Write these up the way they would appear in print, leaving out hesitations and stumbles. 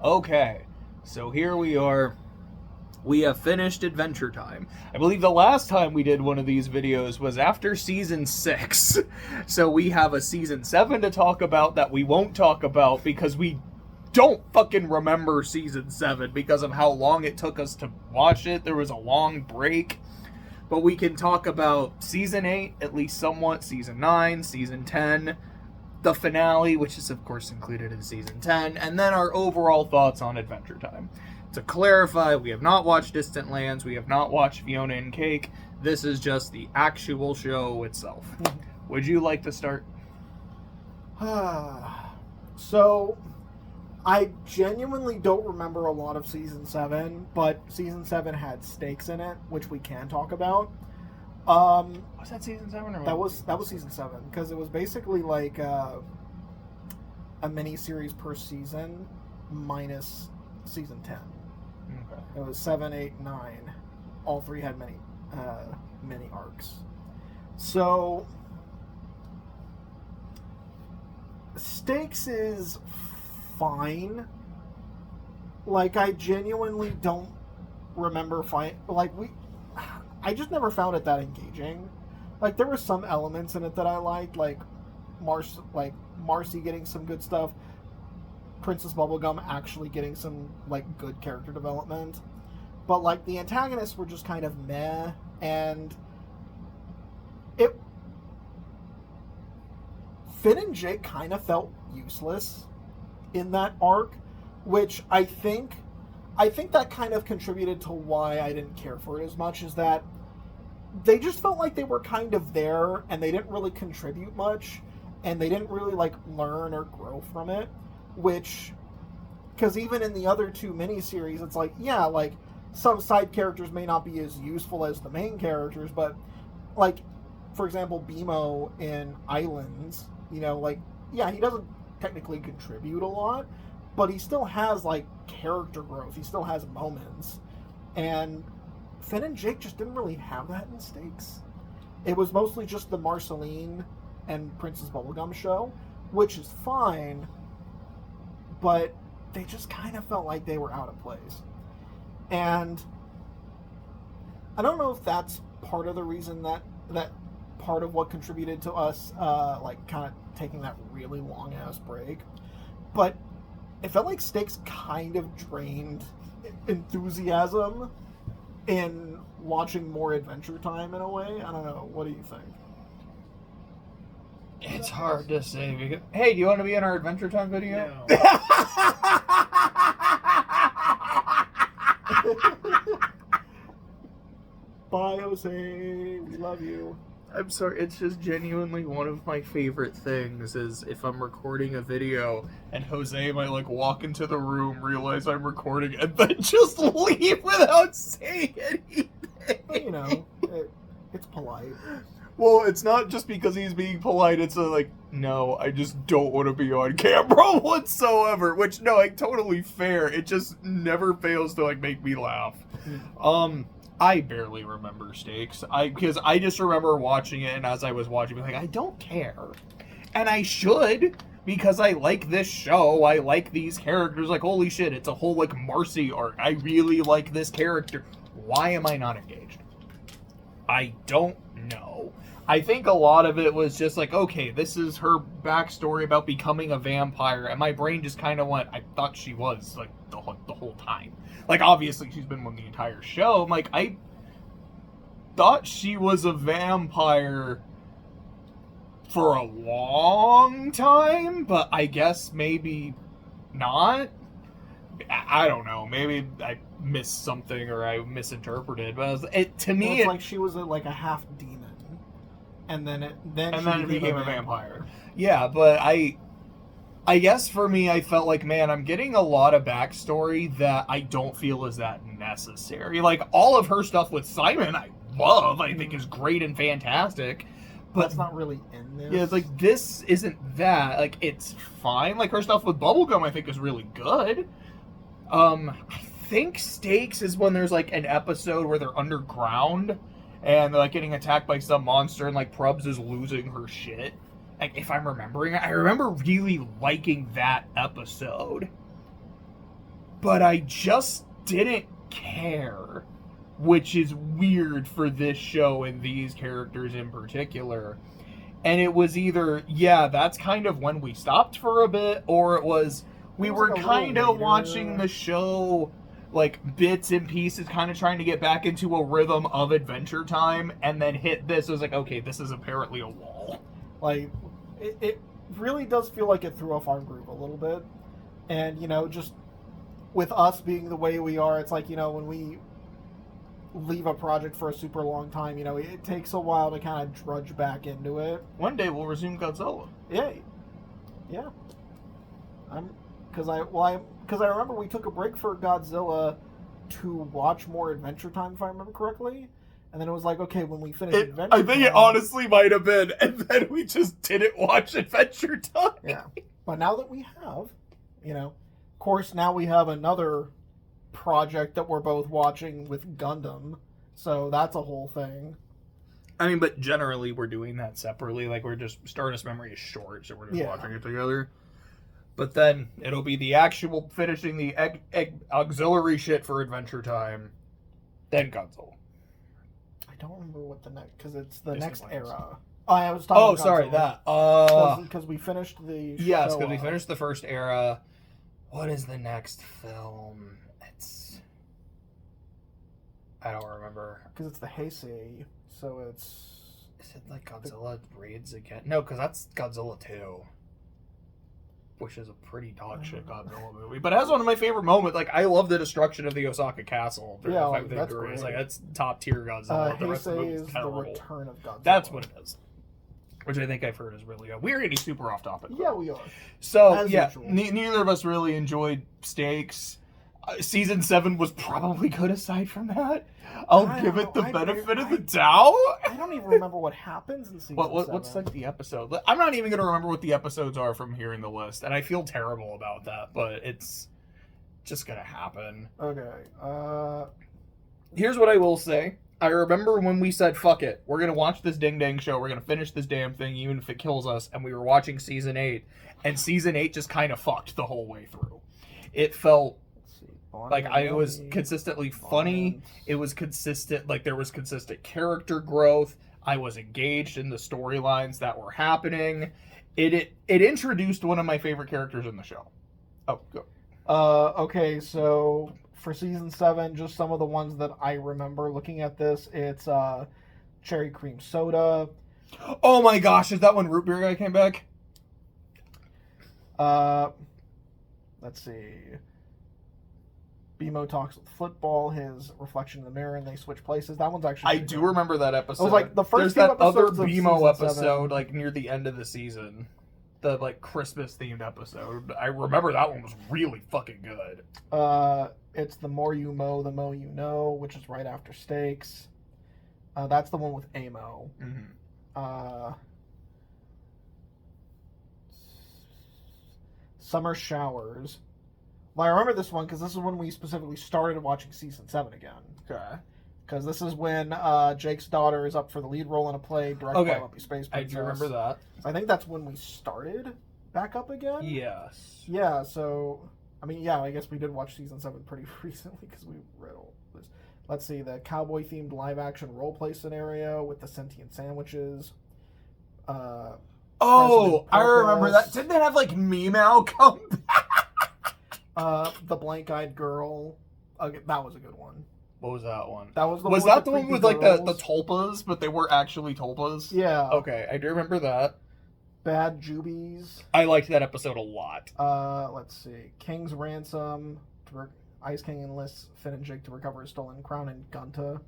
Okay, so here we are. We have finished Adventure Time. I believe the last time we did one of these videos was after Season 6. So we have a Season 7 to talk about that we won't talk about because we don't fucking remember Season 7 because of how long it took us to watch it. There was a long break. But we can talk about Season 8, at least somewhat, Season 9, Season 10, the finale, which is of course included in Season 10, and then our overall thoughts on Adventure Time. To clarify, we have not watched Distant Lands, we have not watched Fiona and Cake. This is just the actual show itself. Would you like to start? So, I genuinely don't remember a lot of Season 7, but Season 7 had stakes in it, which we can talk about. Was that Season 7 or that was Season 7, because it was basically like a mini-series per season minus Season 10. Okay. It was 7, 8, 9. All three had many arcs. So, stakes is fine. Like, I genuinely don't remember I just never found it that engaging. Like, there were some elements in it that I liked, like Marcy getting some good stuff, Princess Bubblegum actually getting some, like, good character development. But, like, the antagonists were just kind of meh, and Finn and Jake kind of felt useless in that arc, which I think that kind of contributed to why I didn't care for it as much, is that they just felt like they were kind of there, and they didn't really contribute much, and they didn't really, like, learn or grow from it. Which, because even in the other two miniseries, it's like, yeah, like, some side characters may not be as useful as the main characters, but, like, for example, BMO in Islands, you know, like, yeah, he doesn't technically contribute a lot, but he still has, like, character growth. He still has moments. And Finn and Jake just didn't really have that in Stakes. It was mostly just the Marceline and Princess Bubblegum show, which is fine, but they just kind of felt like they were out of place. And I don't know if that's part of the reason that part of what contributed to us, like, kind of taking that really long-ass break. But it felt like Stakes kind of drained enthusiasm in watching more Adventure Time in a way. I don't know. What do you think? It's hard to say because... Hey, do you want to be in our Adventure Time video? No. Bye, Jose. We love you. I'm sorry, it's just genuinely one of my favorite things is if I'm recording a video and Jose might, like, walk into the room, realize I'm recording, and then just leave without saying anything. Well, you know, it's polite. Well, it's not just because he's being polite, it's like, no, I just don't want to be on camera whatsoever, which, no, like, totally fair. It just never fails to, like, make me laugh. I barely remember Stakes. Because I just remember watching it, and as I was watching, being like, I don't care. And I should, because I like this show. I like these characters. Like, holy shit, it's a whole, like, Marcy arc. I really like this character. Why am I not engaged? I don't know. I think a lot of it was just like, okay, this is her backstory about becoming a vampire, and my brain just kind of went, I thought she was, like, the whole time. Like, obviously, she's been on the entire show. I'm like, I thought she was a vampire for a long time, but I guess maybe not. I don't know. Maybe I missed something or I misinterpreted, but to me, it's like she was like a half demon. And then it became a vampire. Yeah, but I guess for me, I felt like, man, I'm getting a lot of backstory that I don't feel is that necessary. Like, all of her stuff with Simon, I love. I think is great and fantastic. But that's not really in this. Yeah, it's like, this isn't that. Like, it's fine. Like, her stuff with Bubblegum, I think, is really good. I think Stakes is when there's, like, an episode where they're underground and they're, like, getting attacked by some monster, and, like, Prubs is losing her shit. Like, if I'm remembering, I remember really liking that episode. but I just didn't care, which is weird for this show and these characters in particular. And it was either, yeah, that's kind of when we stopped for a bit, or it was we were like kind of watching the show like bits and pieces, kind of trying to get back into a rhythm of Adventure Time, and then hit this. It was like, okay, this is apparently a wall. Like, it really does feel like it threw off our groove a little bit. And, you know, just with us being the way we are, it's like, you know, when we leave a project for a super long time, you know, it takes a while to kind of drudge back into it. One day we'll resume Godzilla. Yeah. Because I remember we took a break for Godzilla to watch more Adventure Time, if I remember correctly. And then it was like, okay, when we finish Adventure Time... I think it honestly might have been, and then we just didn't watch Adventure Time. Yeah. But now that we have, you know, of course, now we have another project that we're both watching with Gundam. So that's a whole thing. I mean, but generally we're doing that separately. Like, we're just... Stardust Memory is short, so we're just watching it together. But then it'll be the actual finishing the auxiliary shit for Adventure Time. Then Godzilla. I don't remember what the next... Because it's the Disney next Plus. era. I was talking about sorry, Godzilla. that. Because we finished the Yes, show because we up. finished the first era. What is the next film? I don't remember. Because it's the Heisei, so it's... Is it like Godzilla Raids Again? No, because that's Godzilla 2. Which is a pretty dog shit Godzilla movie. But it has one of my favorite moments. Like, I love the destruction of the Osaka Castle. Yeah, like, that's great. It's like, that's top tier Godzilla. The rest of the movie Heisei is the return of Godzilla. That's what it is. Which I think I've heard is really good. We're getting super off topic. Yeah, we are. So, As yeah, usual. neither of us really enjoyed Stakes. Season 7 was probably good aside from that. I'll give it the benefit of the doubt. I don't even remember what happens in season 7. What's like the episode? I'm not even going to remember what the episodes are from hearing the list, and I feel terrible about that, but it's just going to happen. Okay. Here's what I will say. I remember when we said, fuck it, we're going to watch this ding dang show, we're going to finish this damn thing, even if it kills us, and we were watching season 8, and season 8 just kind of fucked the whole way through. It felt like it was consistently funny. It was consistent, like there was consistent character growth. I was engaged in the storylines that were happening. It introduced one of my favorite characters in the show. Oh, go. Okay, so for season 7, just some of the ones that I remember looking at this, it's Cherry Cream Soda. Oh my gosh, is that when Root Beer Guy came back? Let's see. BMO talks with football, his reflection in the mirror, and they switch places. That one's actually... I do remember that episode. It was like the first There's few that other episodes of BMO season episode, 7. like near the end of the season. The like Christmas themed episode. I remember that one was really fucking good. It's The More You Mow, The Mo You Know, which is right after Stakes. That's the one with Amo. Mm-hmm. Summer Showers. Well, I remember this one because this is when we specifically started watching season 7 again. Okay. Because this is when Jake's daughter is up for the lead role in a play directed by Lumpy Space Princess. I do remember that. I think that's when we started back up again. Yes. Yeah, so... I mean, yeah, I guess we did watch season 7 pretty recently because we read all this. Let's see, the cowboy-themed live-action role-play scenario with the sentient sandwiches. Oh, I remember that. Didn't they have, like, Meow come back? The Blank-Eyed Girl. That was a good one. What was that one? That was the was one that the one with, like, the tulpas, but they weren't actually tulpas? Yeah. Okay, I do remember that. Bad Jubies. I liked that episode a lot. Let's see. King's Ransom. Ice King enlists Finn and Jake to recover his stolen crown, and Gunta.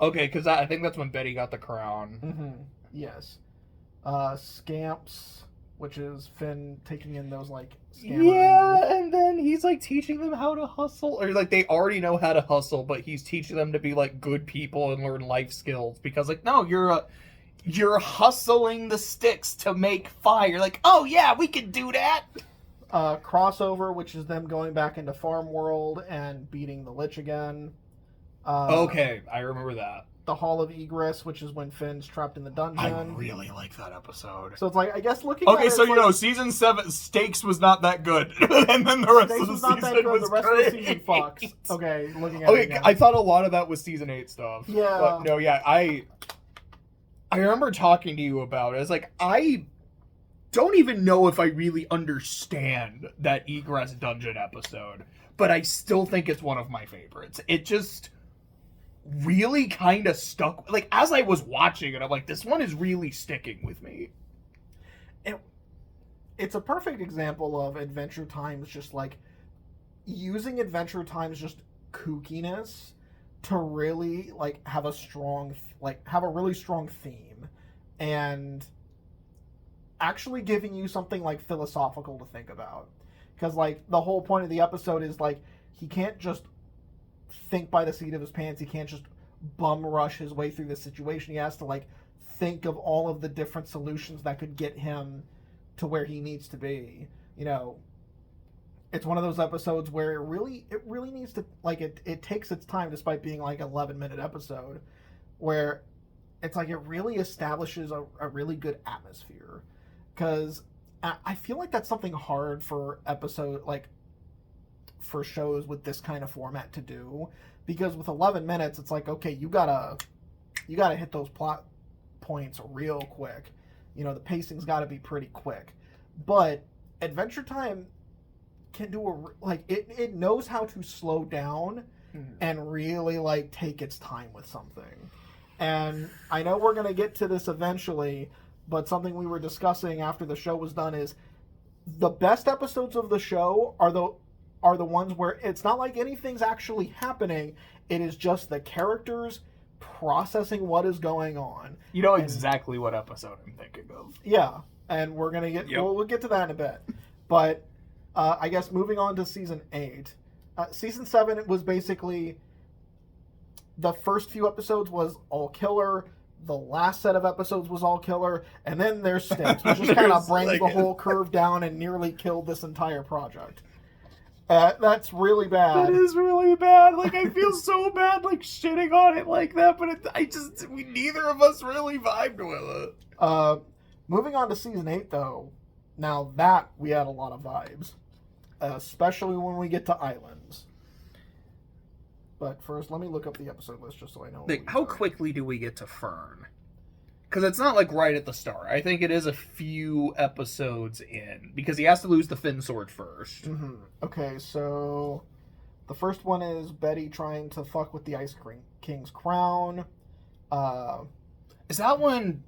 Okay, because I think that's when Betty got the crown. Mm-hmm. Yes. Scamps, which is Finn taking in those, like, scammers. Yeah, and then he's, like, teaching them how to hustle. Or, like, they already know how to hustle, but he's teaching them to be, like, good people and learn life skills. Because, like, no, you're hustling the sticks to make fire. Like, oh, yeah, we can do that. Crossover, which is them going back into Farm World and beating the Lich again. Okay, I remember that. The Hall of Egress, which is when Finn's trapped in the dungeon. I really like that episode. So it's like, I guess looking at it... Okay, so you know, season 7, Stakes was not that good. And then the rest of the season was great. The rest of the season fucks. Okay, looking at it again. I thought a lot of that was season 8 stuff. Yeah. But no, yeah, I remember talking to you about it. It's like, I don't even know if I really understand that Egress dungeon episode, but I still think it's one of my favorites. It just really kind of stuck. Like, as I was watching it, I'm like, this one is really sticking with me. It's a perfect example of Adventure Time's just like using Adventure Time's just kookiness to really like have a really strong theme and actually giving you something like philosophical to think about. Because like the whole point of the episode is like he can't just think by the seat of his pants. He can't just bum rush his way through the situation. He has to like think of all of the different solutions that could get him to where he needs to be. You know, it's one of those episodes where it really needs to like it takes its time despite being like an 11-minute episode, where it's like it really establishes a really good atmosphere. Because I feel like that's something hard for for shows with this kind of format to do, because with 11 minutes it's like, okay, you gotta hit those plot points real quick. You know, the pacing's got to be pretty quick. But Adventure Time can do it knows how to slow down and really like take its time with something. And I know we're going to get to this eventually, but something we were discussing after the show was done is the best episodes of the show are the ones where it's not like anything's actually happening. It is just the characters processing what is going on. You know exactly what episode I'm thinking of. Yeah, and we're gonna get we'll get to that in a bit. But I guess moving on to season 8, season 7 was basically the first few episodes was all killer. The last set of episodes was all killer, and then there's Stakes, which just kind of brings the whole curve down and nearly killed this entire project. That's really bad. That is really bad. Like, I feel so bad, like, shitting on it like that, but neither of us really vibed with it. Moving on to season 8, though, now that we had a lot of vibes, especially when we get to Islands. But first, let me look up the episode list just so I know. Like, how quickly do we get to Fern? Because it's not like right at the start. I think it is a few episodes in, because he has to lose the Finn sword first. Mm-hmm. Okay, so the first one is Betty trying to fuck with the Ice King's crown. Is that when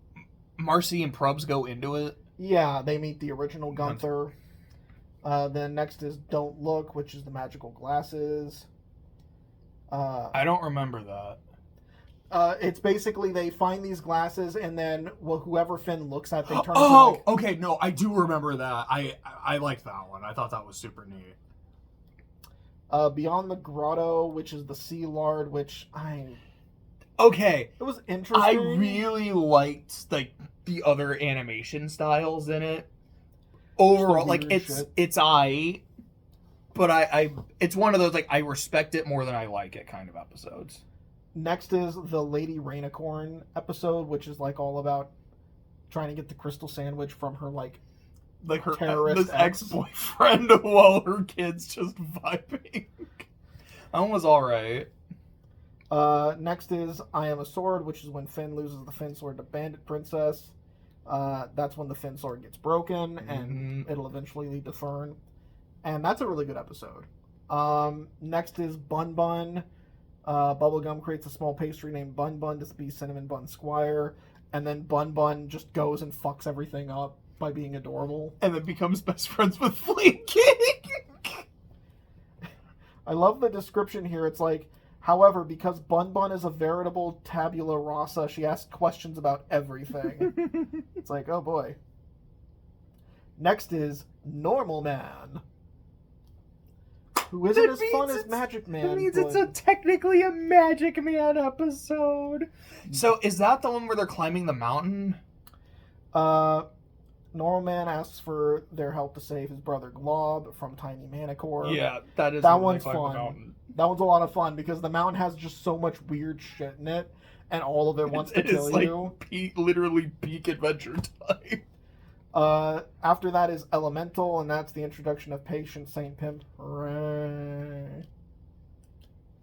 Marcy and Prubs go into it? Yeah, they meet the original Gunther. Then next is Don't Look, which is the magical glasses. I don't remember that. It's basically they find these glasses, and then whoever Finn looks at, they turn. Okay, no, I do remember that. I liked that one. I thought that was super neat. Beyond the Grotto, which is the Sea Lord, which Okay, it was interesting. I really liked like the other animation styles in it. Overall, like it's but I it's one of those like I respect it more than I like it kind of episodes. Next is the Lady Rainicorn episode, which is like all about trying to get the crystal sandwich from her like her terrorist ex-boyfriend while her kid's just vibing. That one was alright. Next is I Am a Sword, which is when Finn loses the Finn sword to Bandit Princess. That's when the Finn sword gets broken, and it'll eventually lead to Fern. And that's a really good episode. Next is Bun Bun. Bubblegum creates a small pastry named Bun Bun to be Cinnamon Bun Squire, and then Bun Bun just goes and fucks everything up by being adorable. And then becomes best friends with Flea King. I love the description here. It's like, however, because Bun Bun is a veritable tabula rasa, she asks questions about everything. It's like, oh boy. Next is Normal Man, who isn't as fun as Magic Man. That means it's technically a Magic Man episode. So is that the one where they're climbing the mountain? Normal Man asks for their help to save his brother Glob from Tiny Manicore. Yeah, that one's fun. That one's a lot of fun because the mountain has just so much weird shit in it, and all of it wants to kill you. Literally peak Adventure Time. After that is Elemental, and that's the introduction of Patient Saint Pimp.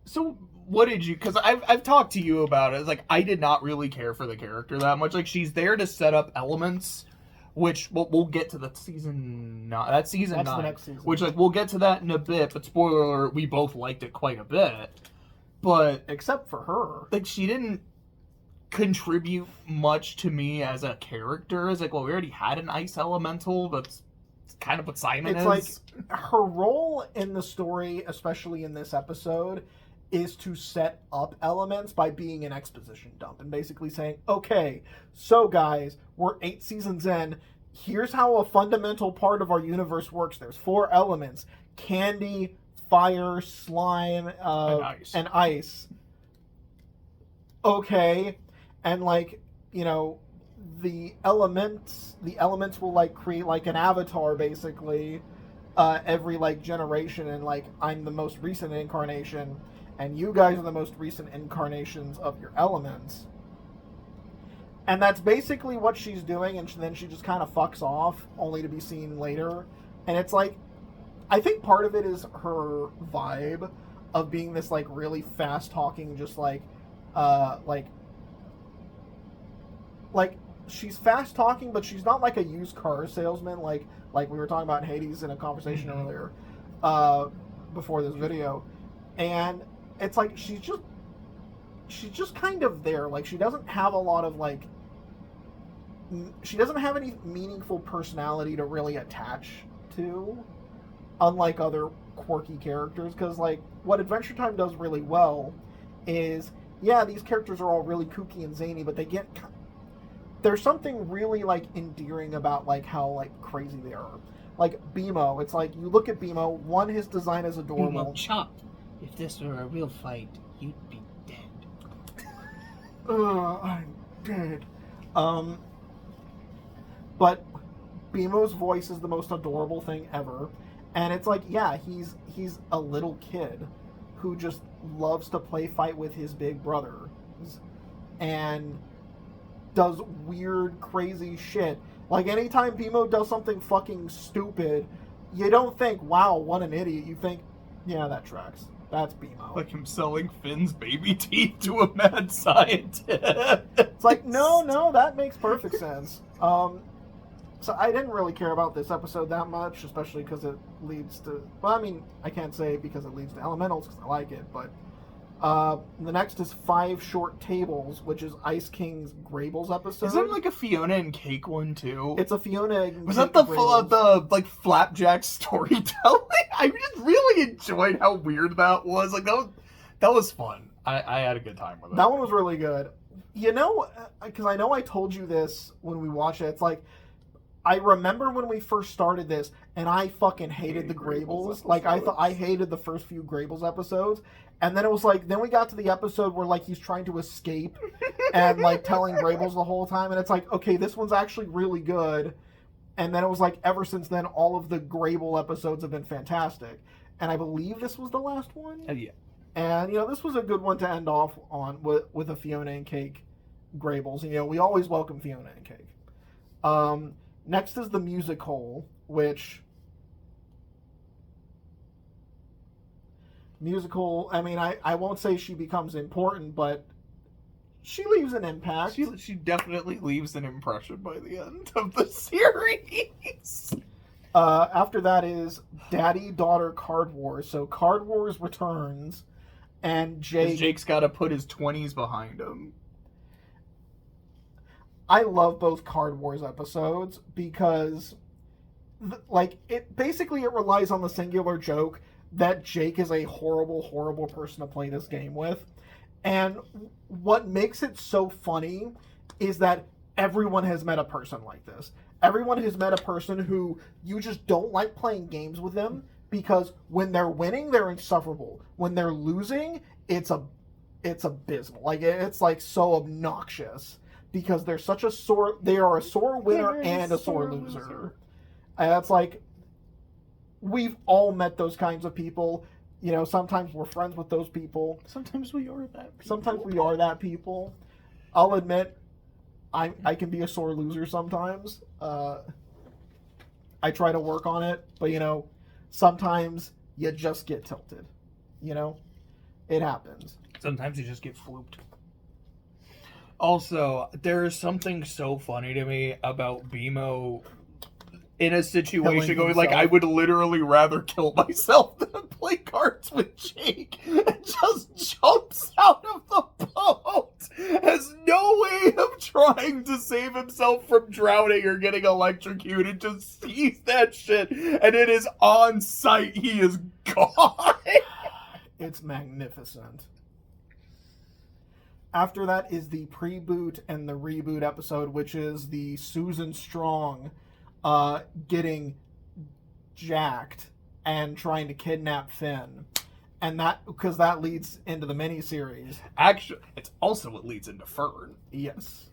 So, what did you... Because I've talked to you about it. It's like, I did not really care for the character that much. Like, she's there to set up elements, which we'll get to the season... That's season 9. That's the next season. Which, like, we'll get to that in a bit, but spoiler alert, we both liked it quite a bit. But... Except for her. Like, she didn't contribute much to me as a character. It's like, well, we already had an ice elemental. That's kind of what Simon is. It's like, her role in the story, especially in this episode, is to set up elements by being an exposition dump and basically saying, okay, so guys, we're 8 seasons in. Here's how a fundamental part of our universe works. There's 4 elements: candy, fire, slime, and ice. Okay. And, like, you know, the elements will, like, create, like, an avatar, basically, every, like, generation. And, like, I'm the most recent incarnation, and you guys are the most recent incarnations of your elements. And that's basically what she's doing, and then she just kind of fucks off, only to be seen later. And it's like, I think part of it is her vibe of being this, like, really fast-talking, just, like, she's fast-talking, but she's not like a used car salesman, like we were talking about in Hades in a conversation earlier, before this video. And it's like, she's just kind of there. Like, she doesn't have a lot of, like, she doesn't have any meaningful personality to really attach to, unlike other quirky characters. Because, like, what Adventure Time does really well is, yeah, these characters are all really kooky and zany, but there's something really, like, endearing about, like, how, like, crazy they are. Like, BMO, it's like, you look at BMO, one, his design is adorable. Chopped. If this were a real fight, you'd be dead. I'm dead. But BMO's voice is the most adorable thing ever. And it's like, yeah, he's a little kid who just loves to play fight with his big brother. And does weird, crazy shit. Like, anytime BMO does something fucking stupid, you don't think, wow, what an idiot. You think, yeah, that tracks. That's BMO. Like him selling Finn's baby teeth to a mad scientist. It's like, no, that makes perfect sense. So I didn't really care about this episode that much, especially because it leads to... Well, I mean, I can't say because it leads to Elementals, because I like it, but... the next is 5 Short Tables, which is Ice King's Grable's episode. Isn't it like a Fiona and Cake one too? It's a Fiona and Was that the like flapjack storytelling? I just really enjoyed how weird that was. Like that was fun. I had a good time with it. That one was really good. You know, because I know I told you this when we watched it. It's like, I remember when we first started this, and I fucking hated the Grable's. Like, I hated the first few Grable's episodes. And then it was like, then we got to the episode where, like, he's trying to escape and, like, telling Grable's the whole time. And it's like, okay, this one's actually really good. And then it was like, ever since then, all of the Grable episodes have been fantastic. And I believe this was the last one. Yeah. And, you know, this was a good one to end off on with a Fiona and Cake Grable's. And, you know, we always welcome Fiona and Cake. Next is the Music Hole, which... Musical, I mean, I won't say she becomes important, but she leaves an impact. She definitely leaves an impression by the end of the series. After that is Daddy-Daughter Card Wars. So Card Wars returns, and Jake's got to put his 20s behind him. I love both Card Wars episodes because, like, it relies on the singular joke that Jake is a horrible, horrible person to play this game with. And what makes it so funny is that everyone has met a person like this. Everyone has met a person who you just don't like playing games with them because when they're winning, they're insufferable. When they're losing, it's abysmal. Like, it's like so obnoxious because they are a sore winner and a sore loser. And it's like, we've all met those kinds of people. You know, sometimes we're friends with those people. Sometimes we are that people. Sometimes we are that people. I'll admit, I can be a sore loser sometimes. I try to work on it, but you know, sometimes you just get tilted. You know, it happens. Sometimes you just get flooped. Also, there is something so funny to me about BMO in a situation Killing going like, himself. I would literally rather kill myself than play cards with Jake, and just jumps out of the boat, has no way of trying to save himself from drowning or getting electrocuted, just sees that shit, and it is on sight, he is gone. It's magnificent. After that is the pre-boot and the reboot episode, which is the Susan Strong getting jacked and trying to kidnap Finn. And that, because that leads into the miniseries. Actually, it's also what leads into Fern. Yes.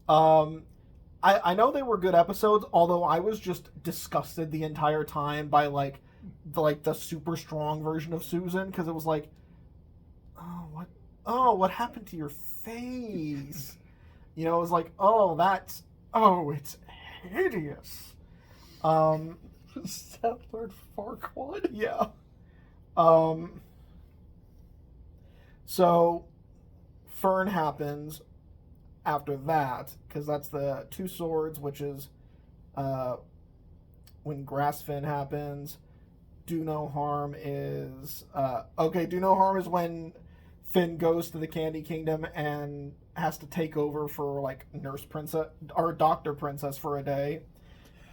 I know they were good episodes, although I was just disgusted the entire time by like the super strong version of Susan, because it was like, what happened to your face? You know, it was like, it's hideous. Is that Lord Farquaad? Yeah. So Fern happens after that, because that's the Two Swords, which is when Grassfin happens. Do No Harm is Do No Harm is when Finn goes to the Candy Kingdom and has to take over for like Nurse Princess or Doctor Princess for a day.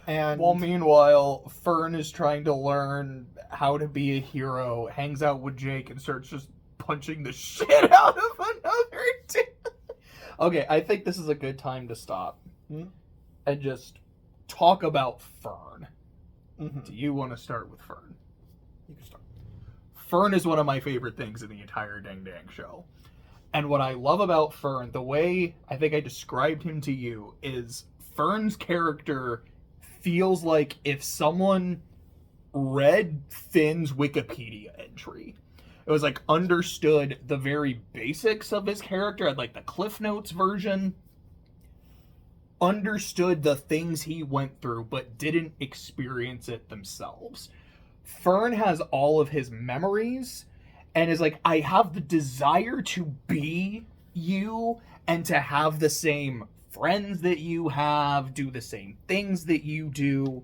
And well, meanwhile, Fern is trying to learn how to be a hero, hangs out with Jake, and starts just punching the shit out of another dude. Okay, I think this is a good time to stop and just talk about Fern. Mm-hmm. Do you want to start with Fern? You can start. Fern is one of my favorite things in the entire Dang Dang show. And what I love about Fern, the way I think I described him to you, is Fern's character feels like if someone read Finn's Wikipedia entry. It was like understood the very basics of his character, had like the Cliff Notes version, understood the things he went through, but didn't experience it themselves. Fern has all of his memories and is like, I have the desire to be you and to have the same friends that you have, do the same things that you do,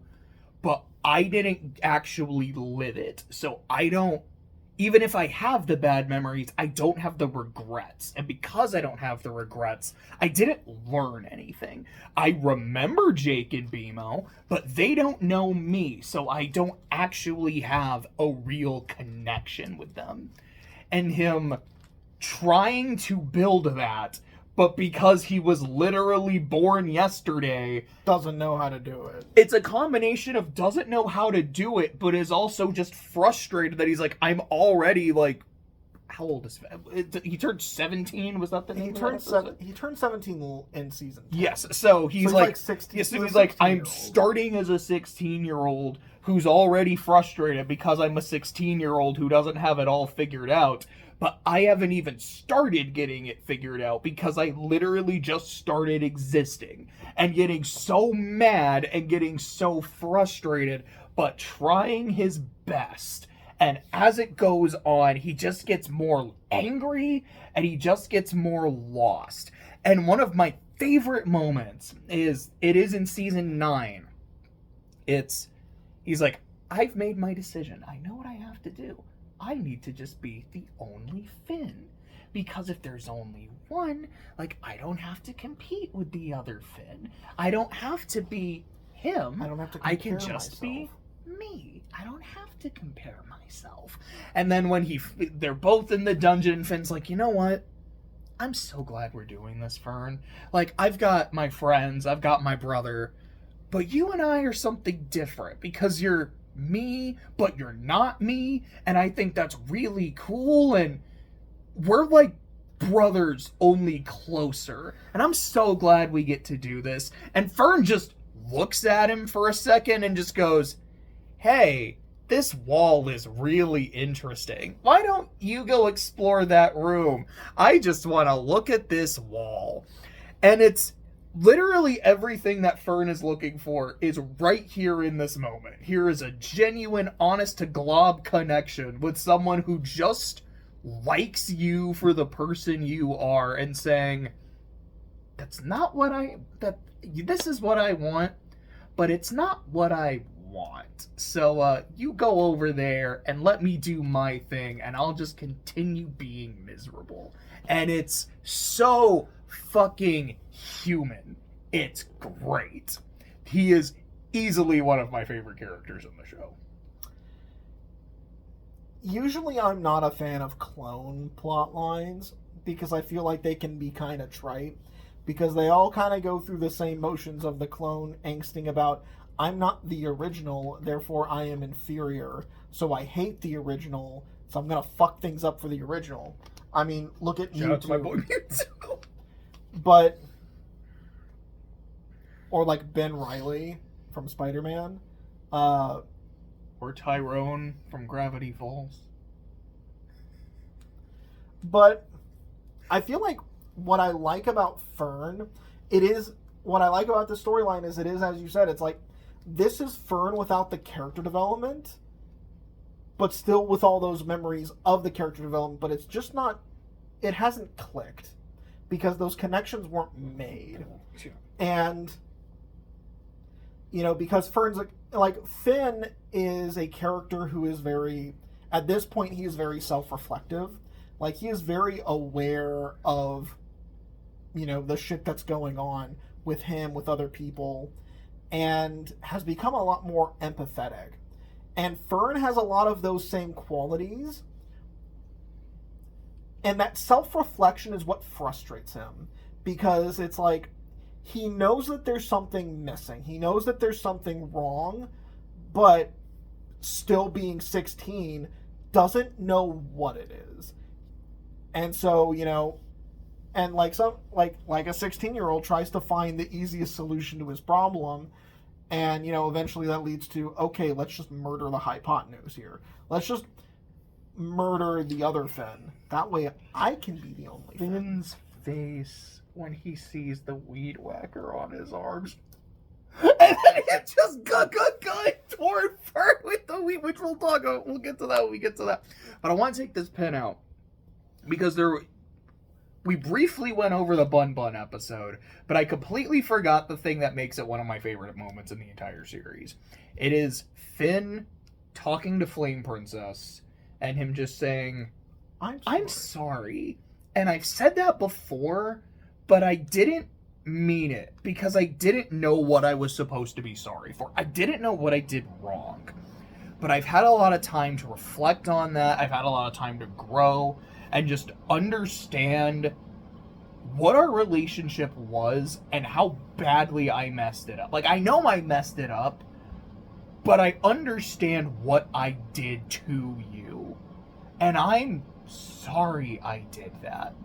but I didn't actually live it. So I don't, even if I have the bad memories, I don't have the regrets. And because I don't have the regrets, I didn't learn anything. I remember Jake and BMO, but they don't know me, so I don't actually have a real connection with them. And him trying to build that, but because he was literally born yesterday, Doesn't know how to do it. it's a combination of doesn't know how to do it, but is also just frustrated that he's like, I'm already like, how old is he turned 17? Was that the name? He turned 17 in season 10. Yes, so he's like like 16. Yes, he's he's a like, I'm 16-year-old. starting as a 16-year-old who's already frustrated because I'm a 16-year-old who doesn't have it all figured out. But I haven't even started getting it figured out because I literally just started existing and getting so mad and getting so frustrated, but trying his best. And as it goes on, he just gets more angry and he just gets more lost. And one of my favorite moments is in season 9. He's like, I've made my decision. I know what I have to do. I need to just be the only Finn. Because if there's only one, like, I don't have to compete with the other Finn. I don't have to be him. I don't have to I can compare just be myself. me. I don't have to compare myself. And then when they're both in the dungeon, Finn's like, you know what? I'm so glad we're doing this, Fern. Like, I've got my friends, I've got my brother, but you and I are something different because you're me, but you're not me, and I think that's really cool, and we're like brothers, only closer, and I'm so glad we get to do this. And Fern just looks at him for a second and just goes, hey, this wall is really interesting. Why don't you go explore that room? I just want to look at this wall. And it's literally everything that Fern is looking for is right here in this moment. Here is a genuine, honest-to-glob connection with someone who just likes you for the person you are and saying, that's not what this is what I want, but it's not what I want. So, you go over there and let me do my thing, and I'll just continue being miserable. And it's so fucking human. It's great. He is easily one of my favorite characters in the show. Usually I'm not a fan of clone plot lines because I feel like they can be kind of trite, because they all kind of go through the same motions of the clone angsting about, I'm not the original, therefore I am inferior, so I hate the original, so I'm gonna fuck things up for the original. I mean, look at Shout out to my Mewtwo. boy Mewtwo. But, or like Ben Reilly from Spider-Man, Or Tyrone from Gravity Falls. but I feel like what I like about Fern, what I like about the storyline is, as you said, it's like, this is Fern without the character development, but still with all those memories of the character development, but it's just not, it hasn't clicked, because those connections weren't made. And, because Fern's, like, Finn is a character who is very, at this point, he is very self-reflective. Like, he is very aware of, the shit that's going on with him, with other people, and has become a lot more empathetic. And Fern has a lot of those same qualities, and that self-reflection is what frustrates him, because it's like, he knows that there's something missing. He knows that there's something wrong, but still being 16, doesn't know what it is. And so, and like a 16-year-old tries to find the easiest solution to his problem, and eventually that leads to, okay, let's just murder the hypotenuse here. Let's just murder the other Finn. That way I can be the only Finn. Finn's face when he sees the weed whacker on his arms. And then it just going toward Fern with the weed, which we'll talk about. We'll get to that when we get to that. But I want to take this pen out, because we briefly went over the Bun Bun episode, but I completely forgot the thing that makes it one of my favorite moments in the entire series. It is Finn talking to Flame Princess and him just saying, I'm sorry. And I've said that before, but I didn't mean it, because I didn't know what I was supposed to be sorry for. I didn't know what I did wrong. But I've had a lot of time to reflect on that. I've had a lot of time to grow and just understand what our relationship was and how badly I messed it up. Like, I know I messed it up, but I understand what I did to you. And I'm sorry I did that.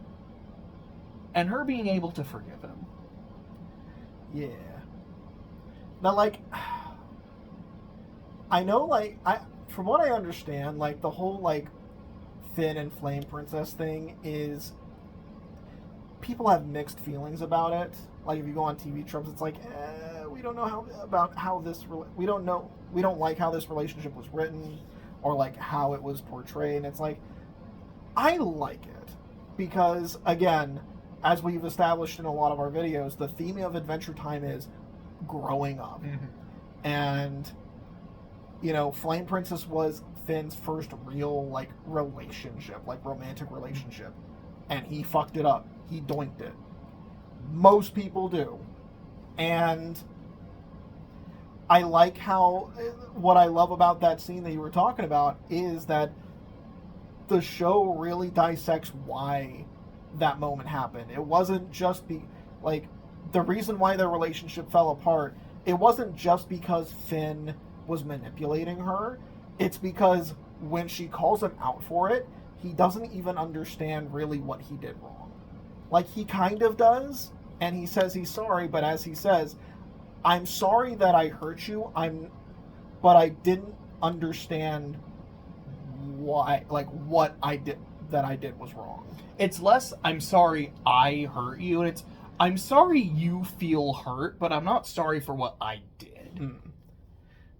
And her being able to forgive him. Yeah. Now, like, I know, like, from what I understand, like, the whole, like, Finn and Flame Princess thing is, people have mixed feelings about it. Like, if you go on TV tropes, it's like, we don't know we don't like how this relationship was written, or like how it was portrayed. And it's like, I like it, because again, as we've established in a lot of our videos, the theme of Adventure Time is growing up. Mm-hmm. And Flame Princess was Finn's first real, like, relationship, like, romantic relationship. And he fucked it up. He doinked it. Most people do. And I like how, what I love about that scene that you were talking about is that the show really dissects why that moment happened. It wasn't just the reason why their relationship fell apart, it wasn't just because Finn was manipulating her. It's because when she calls him out for it, he doesn't even understand really what he did wrong. Like, he kind of does, and he says he's sorry, but as he says, I'm sorry that I hurt you, but I didn't understand why, like, what I did was wrong. It's less, I'm sorry I hurt you, and it's, I'm sorry you feel hurt, but I'm not sorry for what I did.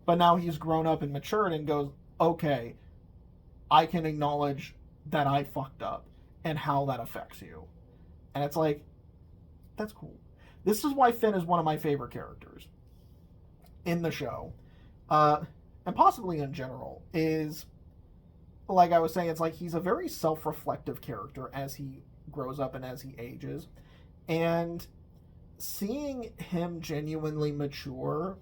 But now he's grown up and matured and goes, okay, I can acknowledge that I fucked up and how that affects you. And it's like, that's cool. This is why Finn is one of my favorite characters in the show. And possibly in general, is, like I was saying, it's like he's a very self-reflective character as he grows up and as he ages. And seeing him genuinely mature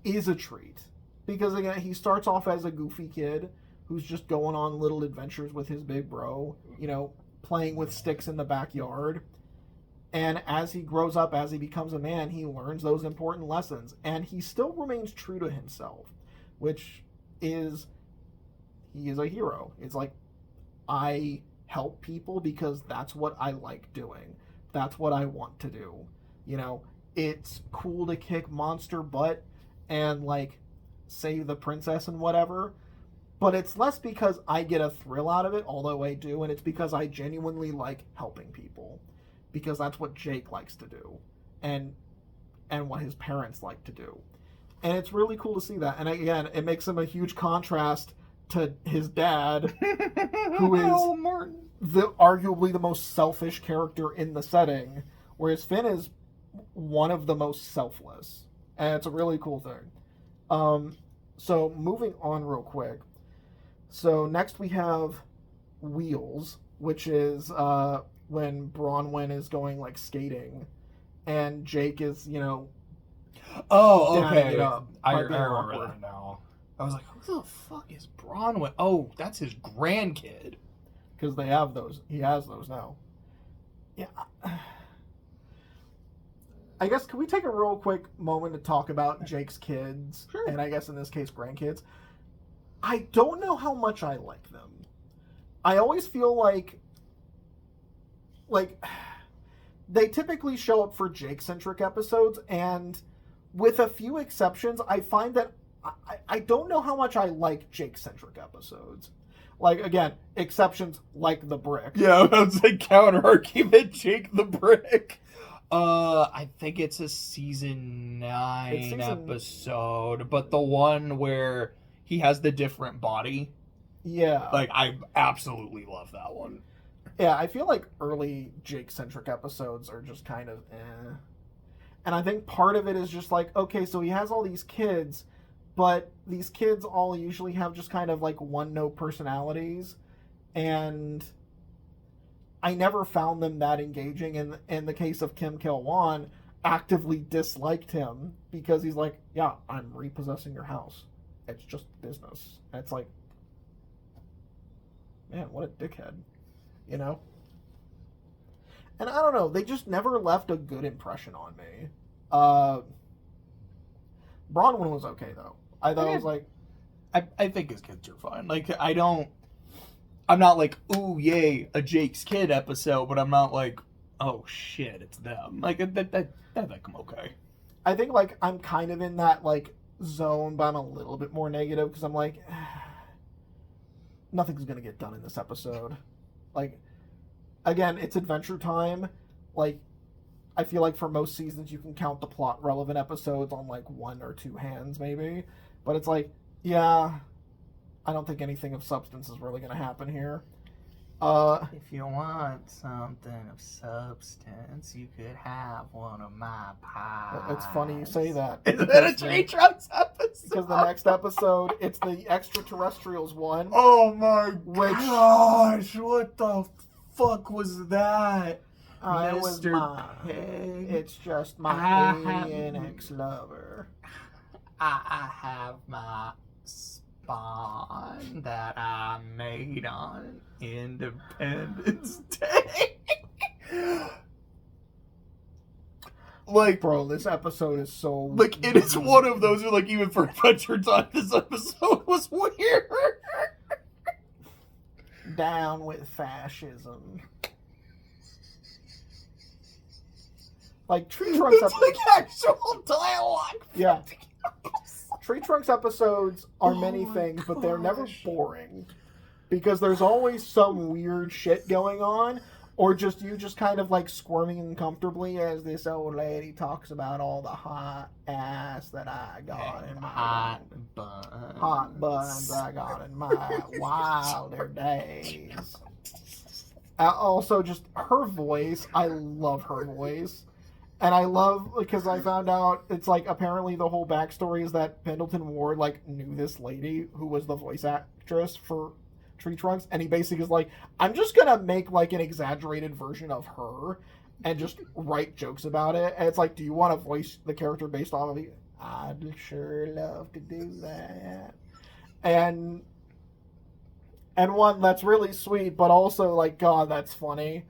is a treat. Because, again, he starts off as a goofy kid who's just going on little adventures with his big bro, you know, playing with sticks in the backyard. And as he grows up, as he becomes a man, he learns those important lessons. And he still remains true to himself, which is, he is a hero. It's like, I help people because that's what I like doing. That's what I want to do. You know, it's cool to kick monster butt and, like, save the princess and whatever. But it's less because I get a thrill out of it, although I do, and it's because I genuinely like helping people. Because that's what Jake likes to do. And what his parents like to do. And it's really cool to see that. And again, it makes him a huge contrast to his dad, who is arguably the most selfish character in the setting, whereas Finn is one of the most selfless. And it's a really cool thing. So moving on real quick. So next we have Wheels, which is when Bronwyn is going, like, skating, and Jake is, you know... Oh, okay. I remember awkward. that now. I was like, who the fuck is Bronwyn? Oh, that's his grandkid. Because they have those. He has those now. Yeah. I guess, can we take a real quick moment to talk about Jake's kids? Sure. And I guess in this case, grandkids. I don't know how much I like them. I always feel like they typically show up for Jake-centric episodes, and with a few exceptions, I find that I don't know how much I like Jake-centric episodes. Like, again, exceptions like the brick. Yeah, I was like, counter argument, Jake the Brick. I think it's a season 9 episode, but the one where he has the different body. Yeah. Like, I absolutely love that one. Yeah, I feel like early Jake-centric episodes are just kind of eh. And I think part of it is just like, okay, so he has all these kids, but these kids all usually have just kind of like one-note personalities, and I never found them that engaging. In the case of Kim Kil-won, actively disliked him because he's like, yeah, I'm repossessing your house. It's just business. And it's like, man, what a dickhead. You know? And I don't know, they just never left a good impression on me. Bronwyn was okay, though. I thought it was like... I think his kids are fine. Like, I'm not like, ooh, yay, a Jake's Kid episode, but I'm not like, oh, shit, it's them. Like, I think I'm okay. I think, like, I'm kind of in that, like, zone, but I'm a little bit more negative, because I'm like, nothing's gonna get done in this episode. Like, again, it's Adventure Time. Like, I feel like for most seasons you can count the plot relevant episodes on like 1 or 2 hands maybe. But it's like, yeah, I don't think anything of substance is really going to happen here. If you want something of substance, you could have one of my pies. It's funny you say that. Is that a Tree Trunks episode? Because the next episode, it's the extraterrestrials one. Oh my gosh, what the fuck was that? Mr. Pig. It's just my alien ex-lover. I have my spawn that I made on Independence Day. Like, bro, this episode is so... Like, it is one of those where, like, even for Adventure Time, this episode was weird. Down with fascism. Like, Tree Trunks It's like actual dialogue. Yeah. Tree Trunks episodes are many my things, but they're never gosh. boring. Because there's always some weird shit going on, or just you just kind of like squirming uncomfortably as this old lady talks about all the hot ass that I got in my hot buns. hot buns I got in my wilder days. Also, just her voice. I love her voice. And I love, because I found out, it's like, apparently the whole backstory is that Pendleton Ward, like, knew this lady who was the voice actress for Tree Trunks, and he basically is like, I'm just gonna make, like, an exaggerated version of her and just write jokes about it. And it's like, do you want to voice the character based off of you? I'd sure love to do that. And one that's really sweet, but also, like, God, that's funny.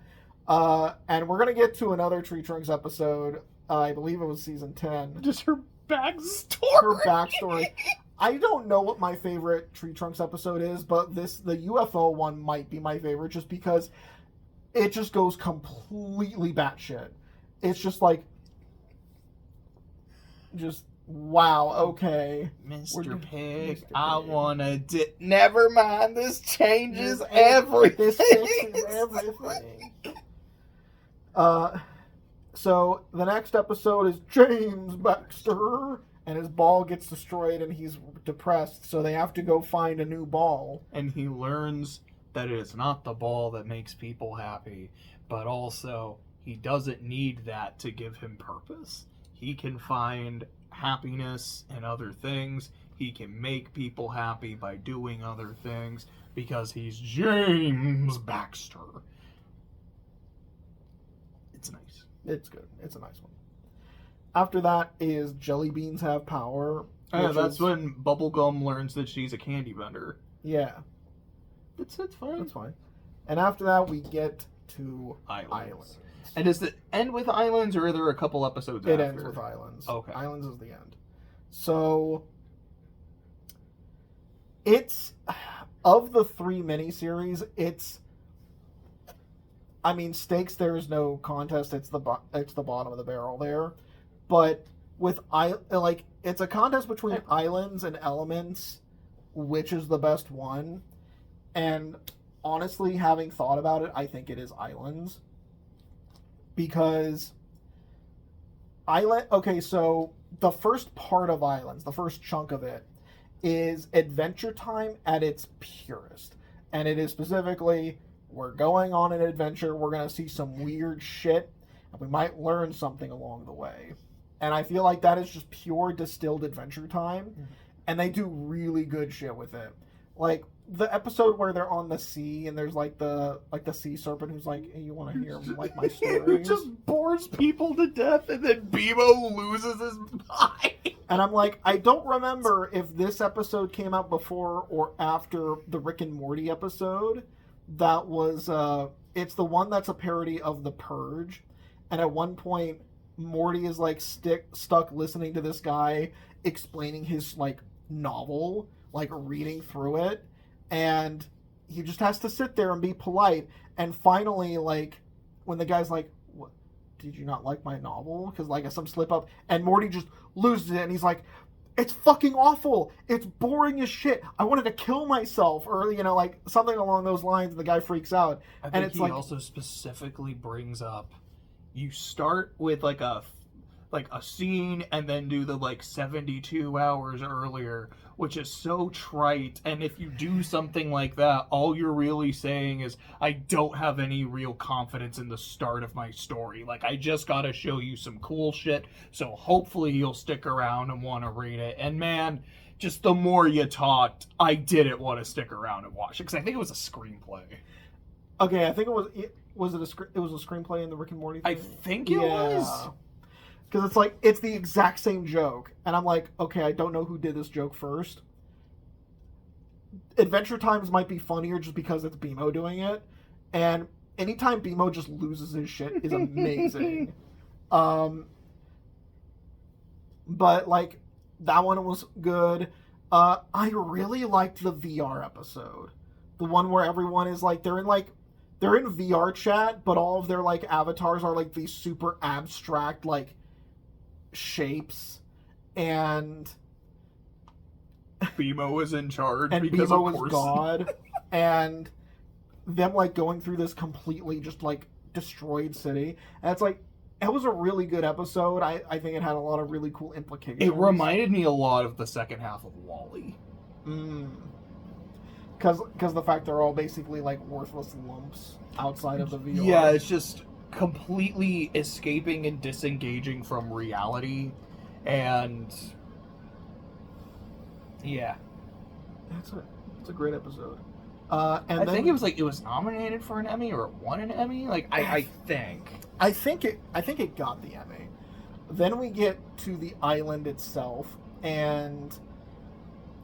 And we're going to get to another Tree Trunks episode. I believe it was season 10. Just her backstory. Her backstory. I don't know what my favorite Tree Trunks episode is, but the UFO one might be my favorite just because it just goes completely batshit. It's just like, just, wow, okay. Mr. Pig, Mr. I Pig. wanna never mind, this changes everything. This fixes everything. So the next episode is James Baxter, and his ball gets destroyed and he's depressed, so they have to go find a new ball. And he learns that it is not the ball that makes people happy, but also he doesn't need that to give him purpose. He can find happiness in other things. He can make people happy by doing other things because he's James Baxter. It's nice. It's good. It's a nice one. After that is Jelly Beans Have Power. which That's is- when Bubblegum learns that she's a candy vendor. Yeah, That's fine. that's fine. And after that we get to Islands. Islands. And does it end with Islands, or are there a couple episodes It after? ends with Islands. Okay. Islands is the end. So it's, of the 3 miniseries, it's, I mean, stakes, there is no contest. It's the bottom of the barrel there. But with it's a contest between Islands and Elements, which is the best one. And honestly, having thought about it, I think it is Islands. Because okay, so the first part of Islands, the first chunk of it, is Adventure Time at its purest. And it is specifically, we're going on an adventure, we're going to see some weird shit, and we might learn something along the way. And I feel like that is just pure distilled Adventure Time, and they do really good shit with it. Like, the episode where they're on the sea, and there's like the sea serpent who's like, hey, you want to hear like my story? Who just bores people to death, and then Bebo loses his mind. And I'm like, I don't remember if this episode came out before or after the Rick and Morty episode. That was, it's the one that's a parody of The Purge. And at one point, Morty is like stuck listening to this guy explaining his like novel, like reading through it. And he just has to sit there and be polite. And finally, like, when the guy's like, what, did you not like my novel? Because, like, some slip up. And Morty just loses it. And he's like, it's fucking awful. It's boring as shit. I wanted to kill myself. Or, you know, like, something along those lines. And the guy freaks out. I think and it's he like, also specifically brings up, you start with like a scene and then do the like 72 hours earlier, which is so trite. And if you do something like that, all you're really saying is, I don't have any real confidence in the start of my story. Like, I just gotta show you some cool shit, so hopefully you'll stick around and want to read it. And man, just the more you talked, I didn't want to stick around and watch it, because I think it was a screenplay. okay, I think it was a screenplay in the Rick and Morty thing? I think it was. Because it's like, it's the exact same joke. And I'm like, okay, I don't know who did this joke first. Adventure Times might be funnier just because it's BMO doing it. And anytime BMO just loses his shit is amazing. But, like, that one was good. I really liked the VR episode. The one where everyone is, like, they're in VR chat, but all of their, like, avatars are, like, these super abstract, like, shapes, and BMO was in charge and because BMO of was course. God, and them like going through this completely just like destroyed city, and it's like it was a really good episode. I think it had a lot of really cool implications. It reminded me a lot of the second half of Wall-E. Because the fact they're all basically like worthless lumps outside of the VR. Yeah, it's just completely escaping and disengaging from reality, and yeah, it's a great episode. And I then, think it was nominated for an Emmy or it won an Emmy. Like I think. I think it got the Emmy. Then we get to the island itself, and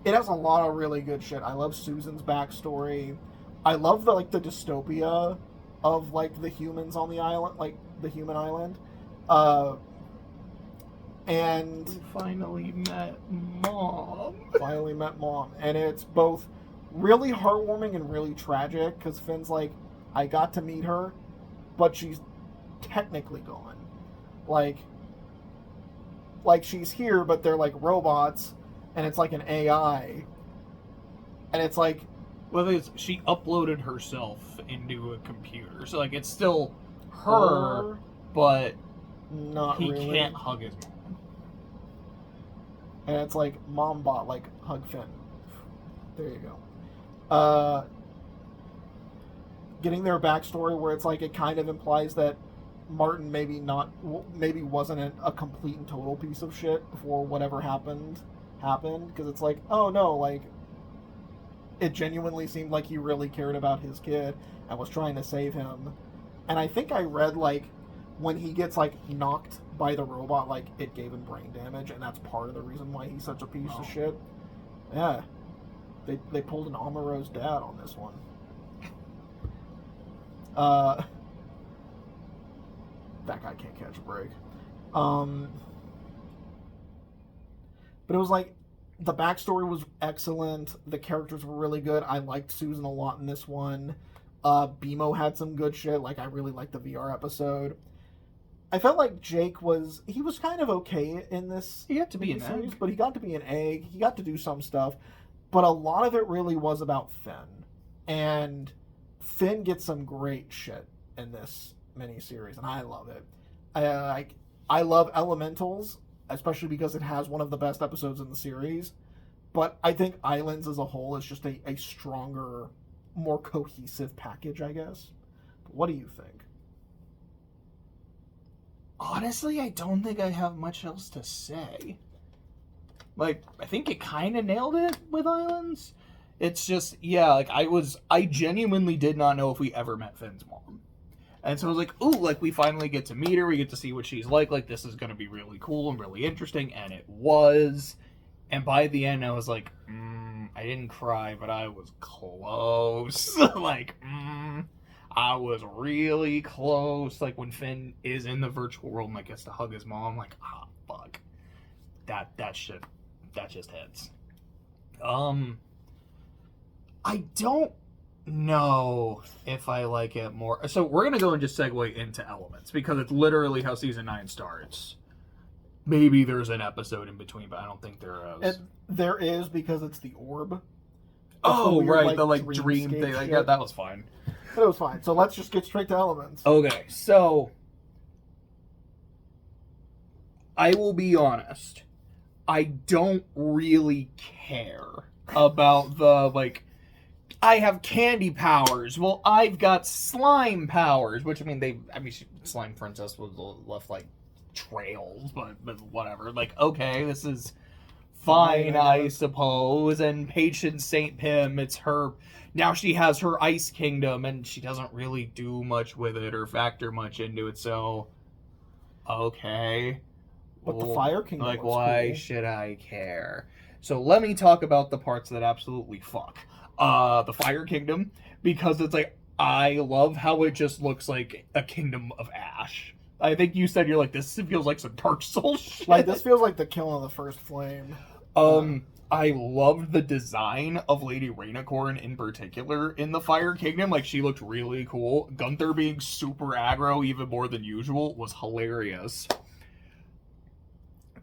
it has a lot of really good shit. I love Susan's backstory. I love the dystopia of like the humans on the island, like the human island. And We finally met Mom. And it's both really heartwarming and really tragic because Finn's like, I got to meet her, but she's technically gone. Like she's here, but they're like robots, and it's like an AI, and it's like, Well, she uploaded herself into a computer, so like it's still her, but not he really. can't hug his mom. And it's like mom bot, like hug Finn. There you go. Getting their backstory where it's like it kind of implies that Martin maybe wasn't a complete and total piece of shit before whatever happened, because it's like, oh no, like it genuinely seemed like he really cared about his kid and was trying to save him. And I think I read like when he gets like knocked by the robot, like it gave him brain damage, and that's part of the reason why he's such a piece of shit. Yeah, they pulled an Amuro's dad on this one. That guy can't catch a break. But it was like the backstory was excellent. The characters were really good. I liked Susan a lot in this one. BMO had some good shit. Like I really liked the VR episode. I felt like Jake was kind of okay in this. He got to be an series, egg. but he got to be an egg. He got to do some stuff, but a lot of it really was about Finn, and Finn gets some great shit in this miniseries, and I love it. I love Elementals, especially because it has one of the best episodes in the series. But I think Islands as a whole is just a stronger, more cohesive package, I guess. What do you think? Honestly, I don't think I have much else to say. Like, I think it kind of nailed it with Islands. It's just, yeah, like, I genuinely did not know if we ever met Finn's mom. And so I was like, ooh, like, we finally get to meet her, we get to see what she's like, this is going to be really cool and really interesting, and it was. And by the end, I was like, I didn't cry, but I was close. I was really close. Like, when Finn is in the virtual world and, like, gets to hug his mom, like, fuck. That shit, that just hits. I don't know if I like it more. So we're going to go and just segue into Elements, because it's literally how Season 9 starts. Maybe there's an episode in between, but I don't think there is. There is, because it's the orb. Oh, weird, right, like, the, like, dreamscape dream thing. Like, shit. yeah, that was fine. But it was fine. So let's just get straight to Elements. Okay, so I will be honest. I don't really care about the, like, I have candy powers. Well, I've got slime powers, which, Slime Princess was left, like, trails, but whatever. Like, okay, this is fine, I suppose. And Patience St. Pym, it's her. Now she has her Ice Kingdom, and she doesn't really do much with it or factor much into it, so okay. But the Fire Kingdom, like, looks why cool. should I care? So let me talk about the parts that absolutely fuck. The Fire Kingdom, because it's like, I love how it just looks like a Kingdom of Ash. I think you said, you're like, this feels like some Dark Souls shit. Like, this feels like the killing of the first flame. I loved the design of Lady Rainicorn in particular in the Fire Kingdom. Like, she looked really cool. Gunther being super aggro, even more than usual, was hilarious.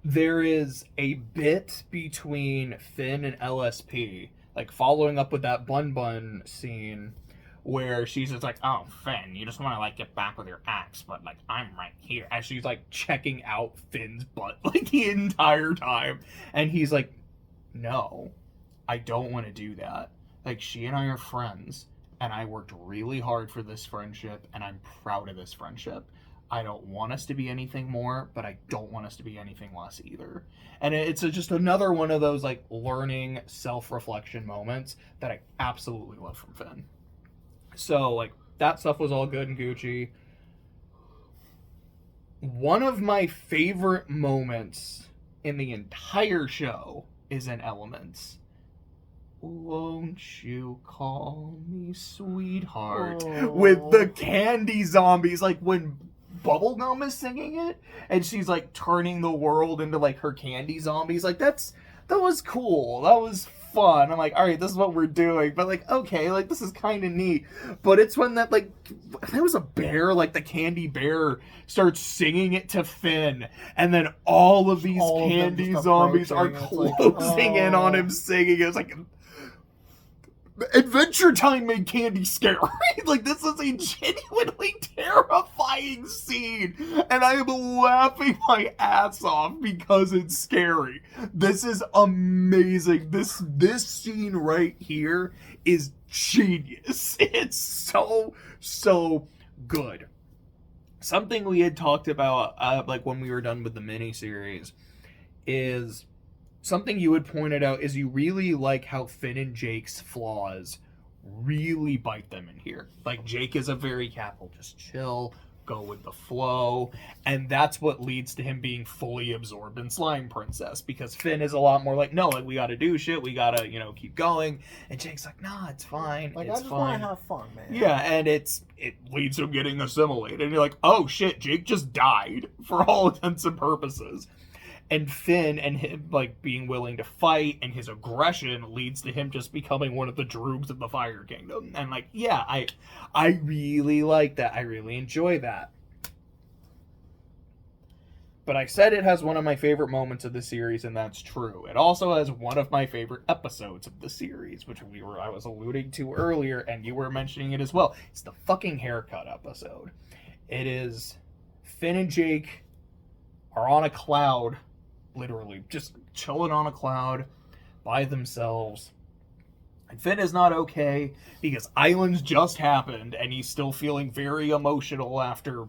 there is a bit between Finn and LSP, like following up with that Bun Bun scene, where she's just like, "Oh, Finn, you just want to like get back with your axe, but like I'm right here," as she's like checking out Finn's butt like the entire time, and he's like, "No, I don't want to do that. Like, she and I are friends, and I worked really hard for this friendship, and I'm proud of this friendship. I don't want us to be anything more, but I don't want us to be anything less either." And it's just another one of those, like, learning self-reflection moments that I absolutely love from Finn. So, like, that stuff was all good and Gucci. One of my favorite moments in the entire show is in Elements. "Won't you call me sweetheart?" With the candy zombies, like when Bubblegum is singing it and she's like turning the world into like her candy zombies. Like that was cool. That was fun. I'm like, all right, this is what we're doing. But like, okay, like this is kind of neat. But it's when that like there was a bear, like the candy bear starts singing it to Finn, and then all of these candy zombies are closing in on him singing. It was like, Adventure Time made candy scary. Like, this is a genuinely terrifying scene, and I am laughing my ass off because it's scary. This is amazing. This scene right here is genius. It's so good. Something we had talked about, like when we were done with the miniseries, is something you had pointed out is you really like how Finn and Jake's flaws really bite them in here. Like, Jake is a very capital, just chill, go with the flow, and that's what leads to him being fully absorbed in Slime Princess, because Finn is a lot more like, no, like, we gotta do shit, we gotta, keep going, and Jake's like, nah, it's fine, like, it's I just fine. want to have fun, man. Yeah, and it leads to him getting assimilated, and you're like, oh shit, Jake just died, for all intents and purposes. And Finn and him, like, being willing to fight and his aggression leads to him just becoming one of the droogs of the Fire Kingdom. And, like, yeah, I really like that. I really enjoy that. But I said it has one of my favorite moments of the series, and that's true. It also has one of my favorite episodes of the series, which I was alluding to earlier, and you were mentioning it as well. It's the fucking haircut episode. It is Finn and Jake are on a cloud, literally just chilling on a cloud by themselves, and Finn is not okay because Islands just happened and he's still feeling very emotional after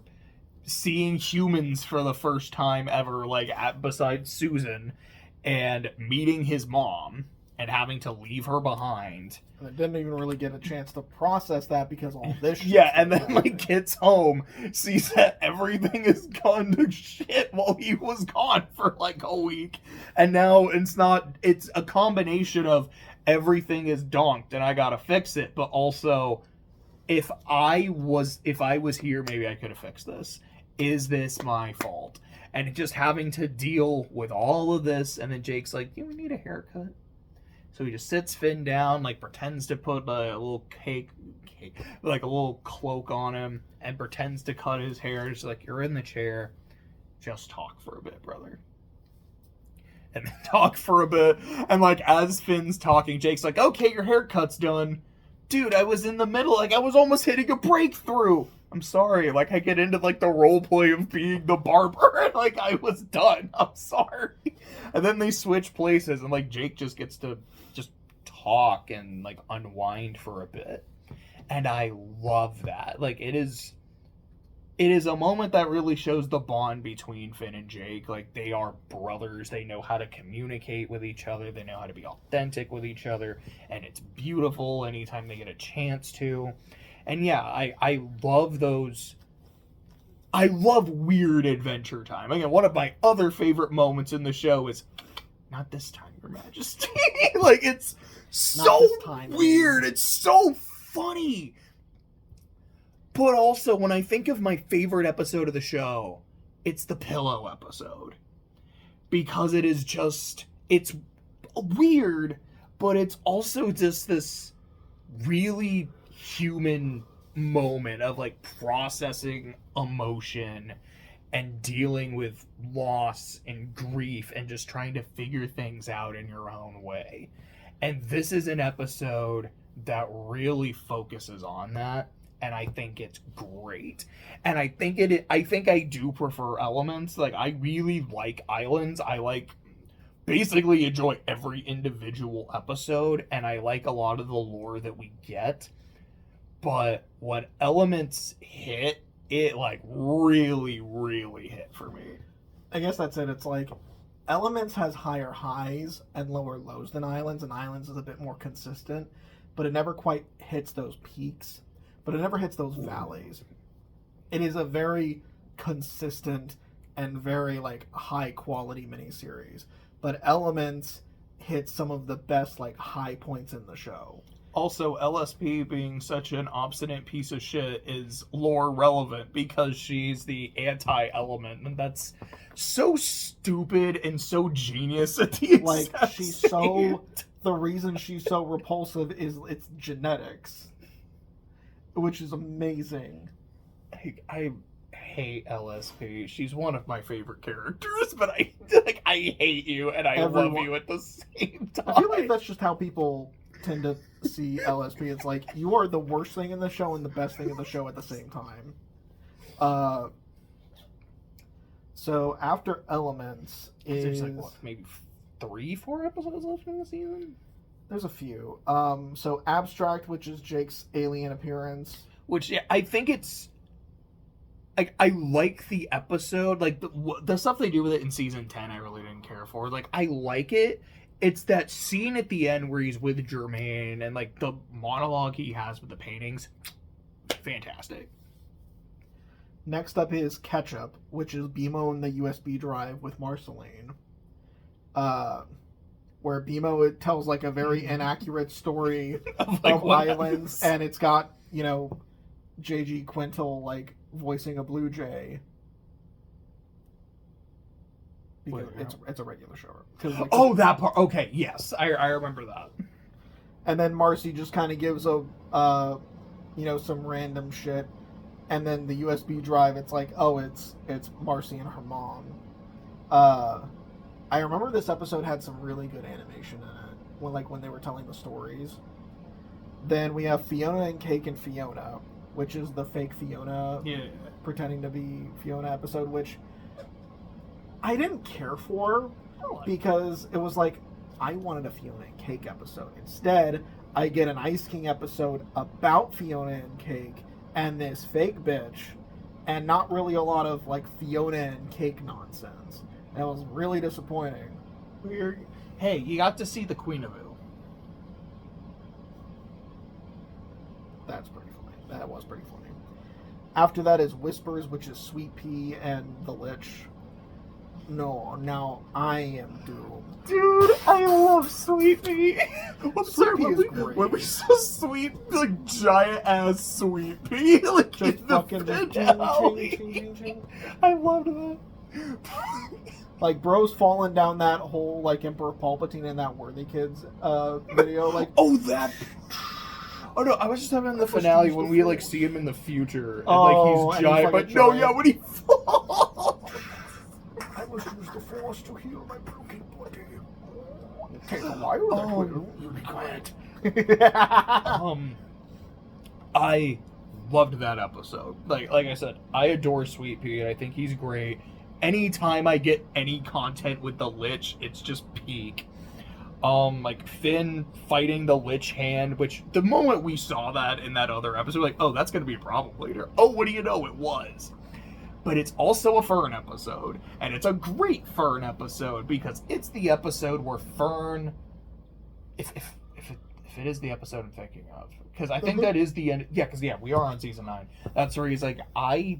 seeing humans for the first time ever, like besides Susan, and meeting his mom and having to leave her behind. And it didn't even really get a chance to process that because all this shit. Yeah, and then like gets home, sees that everything has gone to shit while he was gone for like a week. And now it's a combination of everything is donked and I gotta fix it, but also if I was here, maybe I could have fixed this. Is this my fault? And just having to deal with all of this, and then Jake's like, "Do we need a haircut?" So he just sits Finn down, like pretends to put a little like a little cloak on him, and pretends to cut his hair. Just like, "You're in the chair, just talk for a bit, brother." And then talk for a bit, and like as Finn's talking, Jake's like, "Okay, your haircut's done." Dude, I was in the middle, like I was almost hitting a breakthrough. I'm sorry, like I get into like the role play of being the barber, and like I was done. I'm sorry. And then they switch places, and like Jake just gets to just talk and like unwind for a bit. And I love that. Like it is a moment that really shows the bond between Finn and Jake. Like they are brothers. They know how to communicate with each other. They know how to be authentic with each other. And it's beautiful anytime they get a chance to. And yeah, I love those. I love weird Adventure Time. Again, one of my other favorite moments in the show is, "Not this time, Your Majesty." Like, it's so weird. It's so funny. But also, when I think of my favorite episode of the show, it's the pillow episode. Because it is just, it's weird, but it's also just this really human moment of like processing emotion and dealing with loss and grief and just trying to figure things out in your own way. And this is an episode that really focuses on that, and I think it's great. And I think I do prefer Elements. Like, I really like Islands. I basically enjoy every individual episode, and I like a lot of the lore that we get. But when Elements hit, it really, really hit for me. I guess that's it. It's like Elements has higher highs and lower lows than Islands, and Islands is a bit more consistent, but it never quite hits those peaks, but it never hits those valleys. It is a very consistent and very high quality miniseries, but Elements hits some of the best high points in the show. Also, LSP being such an obstinate piece of shit is lore relevant because she's the anti-element, and that's so stupid and so genius at the exact she's same so the reason she's so repulsive is it's genetics, which is amazing. I hate LSP. She's one of my favorite characters, but I hate you and I love you at the same time. I feel like that's just how people tend to see LSP. It's like, you are the worst thing in the show and the best thing in the show at the same time. So after Elements is... There's maybe 3-4 episodes left in the season? There's a few. So Abstract, which is Jake's alien appearance. Which, yeah, I think it's... I like the episode. The stuff they do with it in season 10, I really didn't care for. I like it. It's that scene at the end where he's with Jermaine and the monologue he has with the paintings. Fantastic. Next up is Ketchup, which is BMO and the USB drive with Marceline. Where BMO tells a very inaccurate story of Islands, and it's got, JG Quintal voicing a blue jay. Because it's a regular show. That part. Okay, yes, I remember that. And then Marcy just kind of gives a, some random shit, and then the USB drive. It's it's Marcy and her mom. I remember this episode had some really good animation in it when they were telling the stories. Then we have Fiona and Cake and Fiona, which is the fake Fiona pretending to be Fiona episode, which I didn't care for because it was I wanted a Fiona and Cake episode. Instead, I get an Ice King episode about Fiona and Cake and this fake bitch, and not really a lot of Fiona and Cake nonsense. And it was really disappointing. Weird. Hey, you got to see the Queen of Ooh. That's pretty funny. That was pretty funny. After that is Whispers, which is Sweet Pea and the Lich. No, now I am doomed. Dude, I love Sweet Pea. Sweet Pea is great. When we saw Sweet, giant ass Sweet Pea, just in fucking the ching. I loved that. Bro's falling down that whole Emperor Palpatine and that Worthy Kids video. Oh no, I was just talking about the finale when we see him in the future and he's giant, but no, yeah, when he falls. I must use the Force to heal my broken body. Take a while, you'll be quiet. I loved that episode. Like I said, I adore Sweet Pea. I think he's great. Anytime I get any content with the Lich, it's just peak. Finn fighting the Lich Hand, which the moment we saw that in that other episode, oh, that's gonna be a problem later. Oh, what do you know? It was. But it's also a Fern episode, and it's a great Fern episode because it's the episode where Fern, if it is the episode I'm thinking of, because I think that is the end. Yeah, because we are on season 9. That's where he's I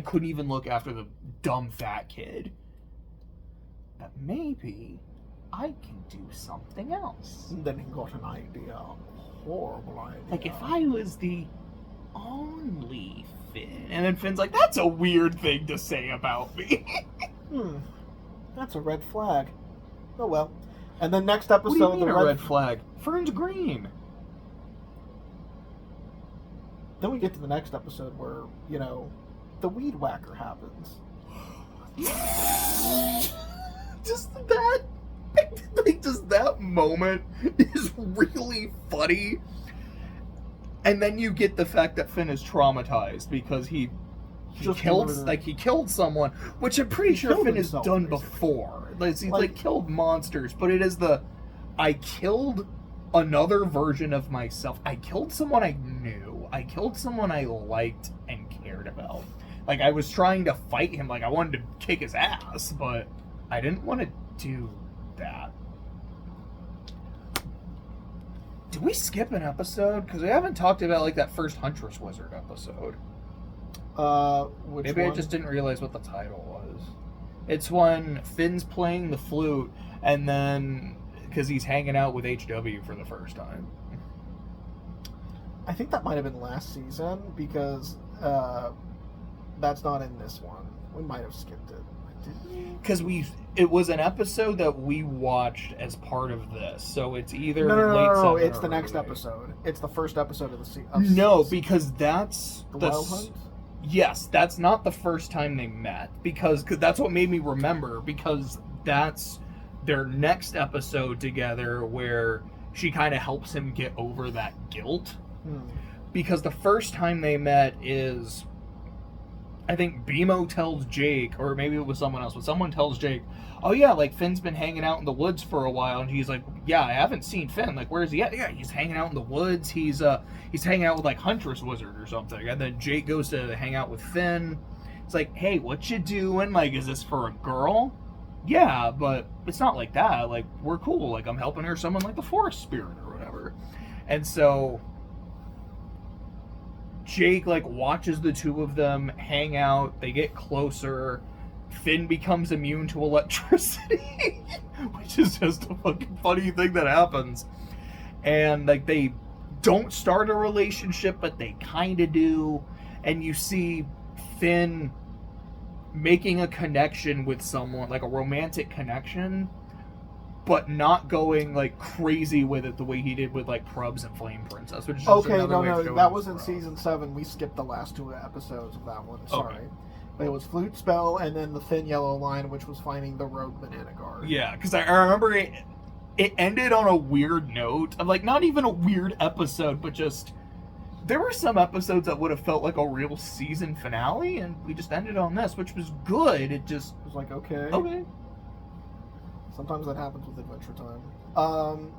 couldn't even look after the dumb fat kid. But maybe I can do something else. And then he got an idea, a horrible idea. If I was the only Finn, and then Finn's that's a weird thing to say about me. That's a red flag. Oh well. And then next episode, what do you mean a red flag? Fern's green. Then we get to the next episode where, the weed whacker happens. Just that, like, just that moment is really funny. And then you get the fact that Finn is traumatized because he killed someone, which I'm pretty sure Finn has done before. He's killed monsters, but it is I killed another version of myself. I killed someone I knew. I killed someone I liked and cared about. Like, I was trying to fight him, like I wanted to kick his ass, but I didn't want to do that. Did we skip an episode? Because we haven't talked about, like, that first Huntress Wizard episode. Maybe I just didn't realize what the title was. It's when Finn's playing the flute, and then, because he's hanging out with HW for the first time. I think that might have been last season, because that's not in this one. We might have skipped it. Because it was an episode that we watched as part of this, so it's either No, it's the next episode. It's the first episode of the season. No, because that's the Wild Hunt? Yes, that's not the first time they met, because that's what made me remember, because that's their next episode together where she kind of helps him get over that guilt. Because the first time they met is, I think BMO tells Jake, or maybe it was someone else, but someone tells Jake, oh yeah, like, Finn's been hanging out in the woods for a while, and he's like, yeah, I haven't seen Finn, like, where's he at? Yeah, he's hanging out in the woods, he's hanging out with, like, Huntress Wizard or something, and then Jake goes to hang out with Finn. It's like, hey, what you doing? Like, is this for a girl? Yeah, but it's not like that, like, we're cool, like, I'm helping her summon, like, the forest spirit or whatever. And so Jake, like, watches the two of them hang out, they get closer, Finn becomes immune to electricity, which is just a fucking funny thing that happens. And, like, they don't start a relationship, but they kind of do. And you see Finn making a connection with someone, like a romantic connection, but not going, like, crazy with it the way he did with, like, Prubs and Flame Princess. Which is that was in season 7. We skipped the last 2 episodes of that one. Sorry. Okay. But it was Flute Spell and then the Thin Yellow Line, which was finding the Rogue Banana Guard. Yeah, because I remember it ended on a weird note. Of, like, not even a weird episode, but just, there were some episodes that would have felt like a real season finale, and we just ended on this, which was good. It just was like, okay. Sometimes that happens with Adventure Time.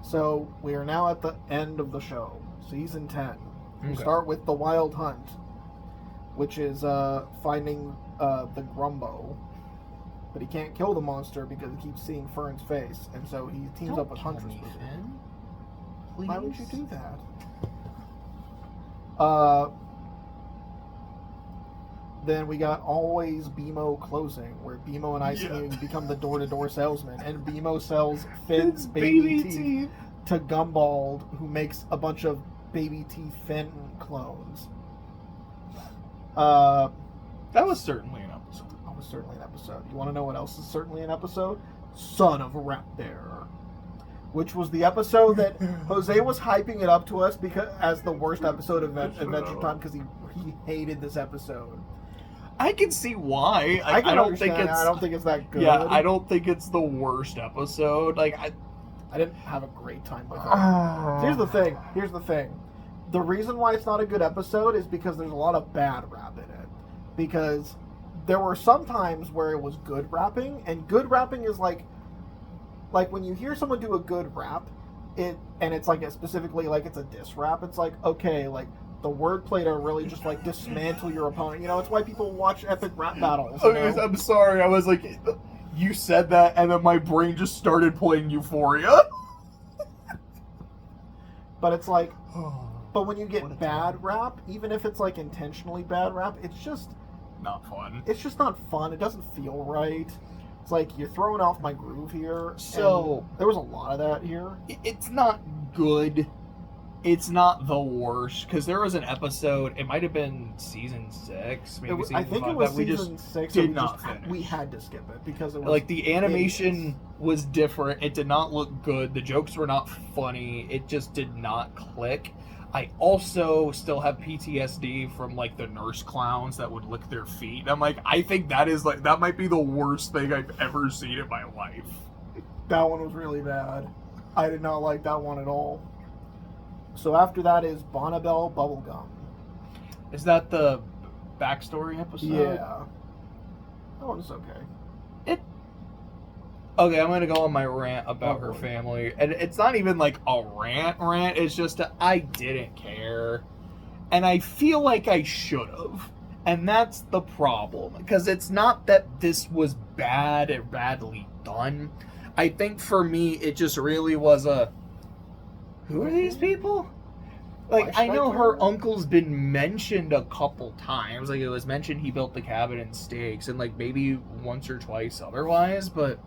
So we are now at the end of the show, season 10. We start with the Wild Hunt, which is finding the Grumbo, but he can't kill the monster because he keeps seeing Fern's face, and so he teams up with Huntress with him. Why would you do that? Then we got Always BMO Closing, where BMO and ICU become the door-to-door salesman, and BMO sells Finn's baby teeth to Gumbald, who makes a bunch of baby teeth Finn clones. That was certainly an episode. That was certainly an episode. You want to know what else is certainly an episode? Son of a Rat Bear. Which was the episode that Jose was hyping it up to us as the worst episode of Adventure Time because he hated this episode. I can see why. I don't think it's that good. Yeah, I don't think it's the worst episode. Like, I didn't have a great time with it. Here's the thing. The reason why it's not a good episode is because there's a lot of bad rap in it. Because there were some times where it was good rapping, and good rapping is like when you hear someone do a good rap, it's like specifically like it's a diss rap. It's like, okay, like the wordplay to really just like dismantle your opponent. You know, it's why people watch epic rap battles. Okay, I'm sorry. I was like, you said that, and then my brain just started playing Euphoria. But it's like, but when you get bad rap, even if it's like intentionally bad rap, it's just not fun. It's just not fun. It doesn't feel right. It's like you're throwing off my groove here. So there was a lot of that here. It's not good. It's not the worst, because there was an episode, it might have been season 6, maybe season 5, I think it was season 6. Did not finish. We had to skip it because it was like the animation was different. It did not look good. The jokes were not funny. It just did not click. I also still have PTSD from like the nurse clowns that would lick their feet. I'm like, I think that might be the worst thing I've ever seen in my life. That one was really bad. I did not like that one at all. So after that is Bonnabelle Bubblegum. Is that the backstory episode? Yeah. That one's okay. Okay, I'm gonna go on my rant about her boy. family, and it's not even like a rant. It's just I didn't care, and I feel like I should have, and that's the problem. Because it's not that this was bad or badly done. I think for me, it just really was who are these people? Like, I know her uncle's been mentioned a couple times. Like, it was mentioned he built the cabin in stakes, and like maybe once or twice otherwise, but